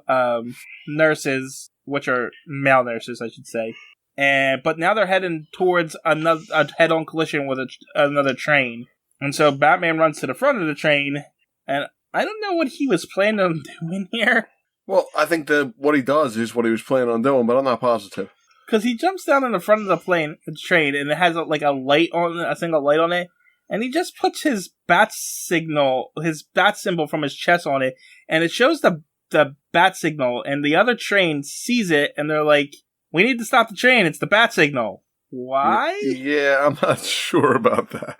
nurses, which are male nurses, I should say. But now they're heading towards a head-on collision with another train. And so Batman runs to the front of the train, and I don't know what he was planning on doing here. Well, I think that what he does is what he was planning on doing, but I'm not positive. Because he jumps down in the front of the train, and it has a single light on it, and he just puts his bat symbol from his chest on it, and it shows the bat signal, and the other train sees it, and they're like, we need to stop the train, it's the bat signal. Why? Yeah, I'm not sure about that.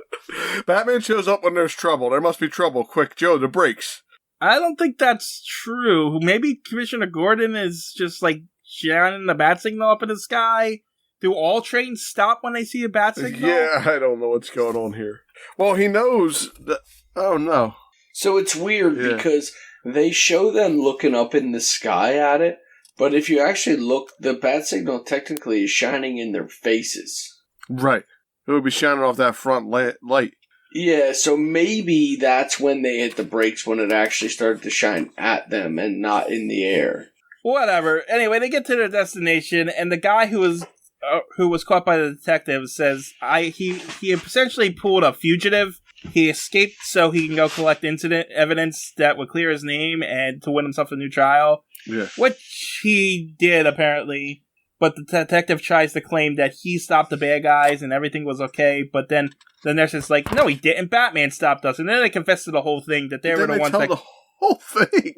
Batman shows up when there's trouble. There must be trouble. Quick, Joe, the brakes. I don't think that's true. Maybe Commissioner Gordon is just shining the bat signal up in the sky. Do all trains stop when they see a bat signal? Yeah, I don't know what's going on here. Well, he knows that... Oh, no. So it's weird because... They show them looking up in the sky at it, but if you actually look, the bat signal technically is shining in their faces. Right. It would be shining off that front light. Yeah, so maybe that's when they hit the brakes, when it actually started to shine at them and not in the air. Whatever. Anyway, they get to their destination, and the guy who was caught by the detective says he essentially pulled a fugitive he escaped so he can go collect incident evidence that would clear his name and to win himself a new trial. Yeah. Which he did, apparently. But the detective tries to claim that he stopped the bad guys and everything was okay. But then the nurse is like, no, he didn't. Batman stopped us. And then they confess to the whole thing that they were the ones that... the whole thing.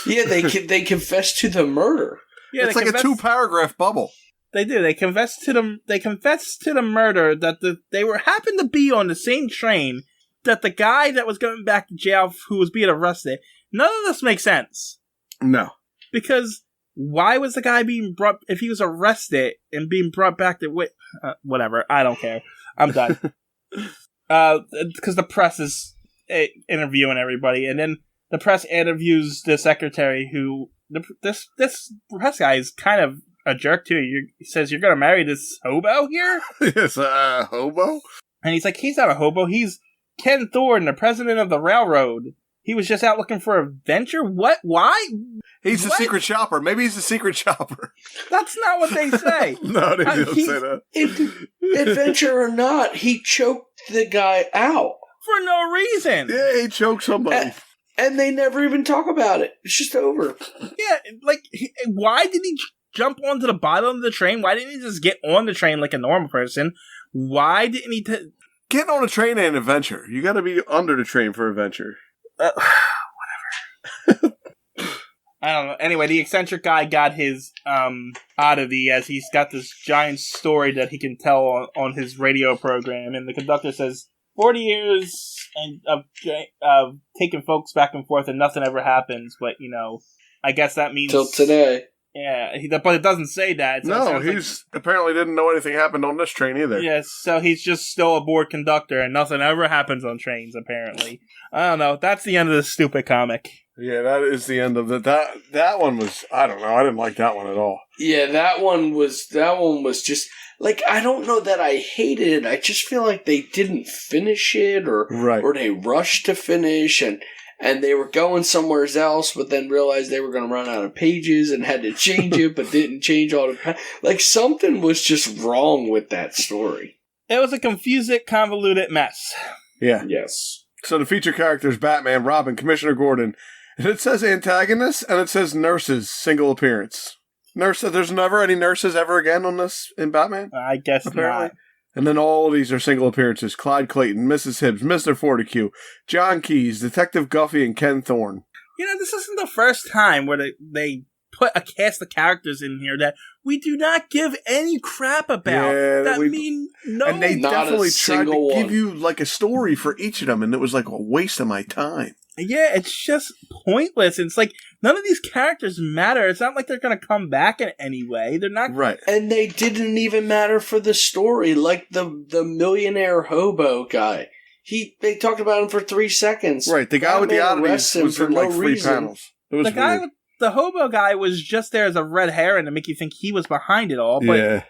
Yeah, they confess to the murder. Yeah, it's like a 2-paragraph bubble. They do. They confess to the murder that they happened to be on the same train that the guy that was going back to jail who was being arrested. None of this makes sense. No. Because... why was the guy being brought... if he was arrested and being brought back to... whatever. I don't care. I'm done. Because the press is interviewing everybody. And then the press interviews the secretary who... This press guy is kind of a jerk, too. He says, you're going to marry this hobo here? Yes, hobo? And he's like, he's not a hobo. He's Ken Thorne, the president of the railroad. He was just out looking for adventure? What? Why? He's the secret shopper. Maybe he's the secret shopper. That's not what they say. No, they don't say that. Adventure or not, he choked the guy out. For no reason. Yeah, he choked somebody. And they never even talk about it. It's just over. Yeah, like, why did he jump onto the bottom of the train? Why didn't he just get on the train like a normal person? Why didn't he... Getting on a train ain't adventure. You gotta be under the train for adventure. Whatever. I don't know. Anyway, the eccentric guy got his oddity as he's got this giant story that he can tell on his radio program, and the conductor says 40 years of taking folks back and forth and nothing ever happens. But I guess that means till today. Yeah, but it doesn't say that. So no, he's apparently didn't know anything happened on this train either. Yes, so he's just still a bored conductor, and nothing ever happens on trains, apparently. I don't know. That's the end of this stupid comic. Yeah, that is the end of it. That one was, I don't know. I didn't like that one at all. Yeah, that one was just, like, I don't know that I hated it. I just feel like they didn't finish it, or they rushed to finish, and they were going somewhere else, but then realized they were going to run out of pages and had to change it, but didn't change all the... Like, something was just wrong with that story. It was a confusing, convoluted mess. Yeah. Yes. So the feature characters, Batman, Robin, Commissioner Gordon. And it says antagonists, and it says nurses, single appearance. There's never any nurses ever again on this in Batman? I guess apparently not. And then all of these are single appearances. Clyde Clayton, Mrs. Hibbs, Mr. Fortescue, John Keyes, Detective Guffey, and Ken Thorne. This isn't the first time where they put a cast of characters in here that we do not give any crap about. Yeah, no. And they not definitely tried to give one. you like a story for each of them, and it was like a waste of my time. Yeah, it's just pointless. It's like, none of these characters matter. It's not like they're going to come back in any way. They're not... Right. And they didn't even matter for the story, like the millionaire hobo guy. They talked about him for 3 seconds. Right, the guy with the oddities was in like 3 panels. It was the hobo guy was just there as a red herring to make you think he was behind it all. But yeah.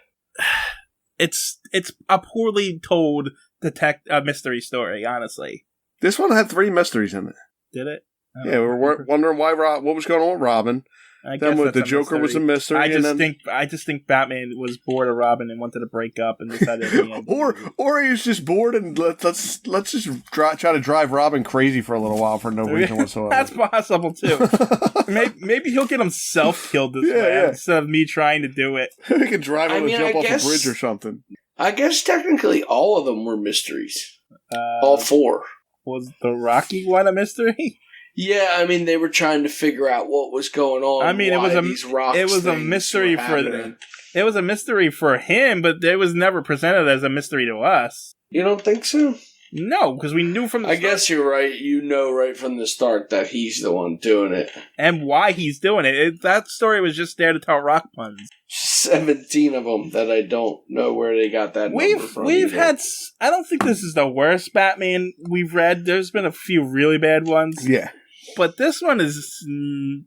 It's a poorly told mystery story, honestly. This one had 3 mysteries in it. Did it? Yeah, we were wondering what was going on with Robin. Then with the Joker was a mystery. I just think Batman was bored of Robin and wanted to break up and decided at the end. or he was just bored and let's just try to drive Robin crazy for a little while for no reason whatsoever. That's possible too. maybe he'll get himself killed this way instead of me trying to do it. He can drive him and jump off a bridge or something. I guess technically all of them were mysteries. All 4. Was the Rocky one a mystery? Yeah, I mean, they were trying to figure out what was going on. I mean, it was a mystery for them. It was a mystery for him, but it was never presented as a mystery to us. You don't think so? No, because we knew from the start. I guess you're right. You know right from the start that he's the one doing it. And why he's doing it. That story was just there to tell rock puns. 17 of them that I don't know where they got that number from. We've had... I don't think this is the worst Batman we've read. There's been a few really bad ones. Yeah. But this one is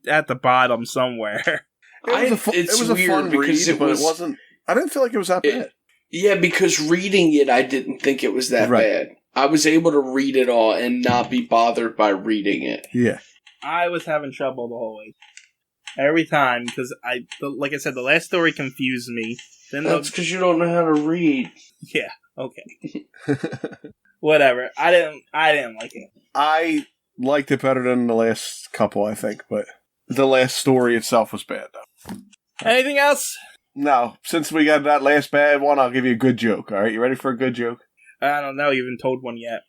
at the bottom somewhere. It was a fun read, but it wasn't... I didn't feel like it was that bad. Yeah, because reading it, I didn't think it was that bad. I was able to read it all and not be bothered by reading it. Yeah. I was having trouble the whole way. Every time, because like I said, the last story confused me. That's because you don't know how to read. Yeah, okay. Whatever. I didn't like it. I liked it better than the last couple, I think, but the last story itself was bad, though. Anything else? No, since we got that last bad one, I'll give you a good joke. All right, you ready for a good joke? I don't know. You haven't told one yet.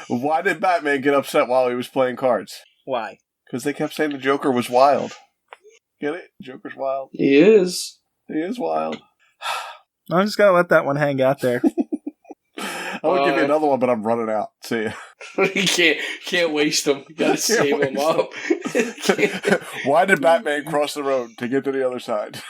Why did Batman get upset while he was playing cards? Why? Because they kept saying the Joker was wild. Get it? Joker's wild. He is. He is wild. I'm just gonna let that one hang out there. I would give you another one, but I'm running out. See ya. You can't waste them. You gotta save them up. Why did Batman cross the road to get to the other side?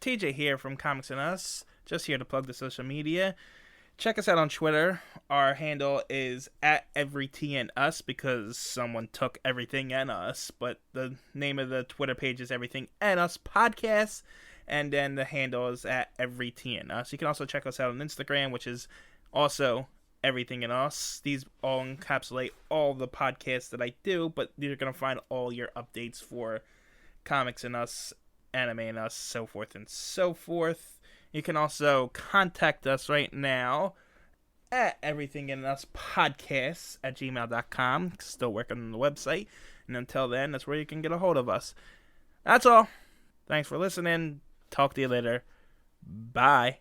TJ here from Comics and Us, just here to plug the social media. Check us out on Twitter. Our handle is @EveryTNUs because someone took everything and us, but the name of the Twitter page is Everything and Us Podcast, and then the handle is @EveryTNUs. You can also check us out on Instagram, which is also Everything and Us. These all encapsulate all the podcasts that I do, but you're going to find all your updates for Comics and Us, Anime and Us, so forth and so forth. You can also contact us right now at everythinginuspodcasts@gmail.com. Still working on the website. And until then, that's where you can get a hold of us. That's all. Thanks for listening. Talk to you later. Bye.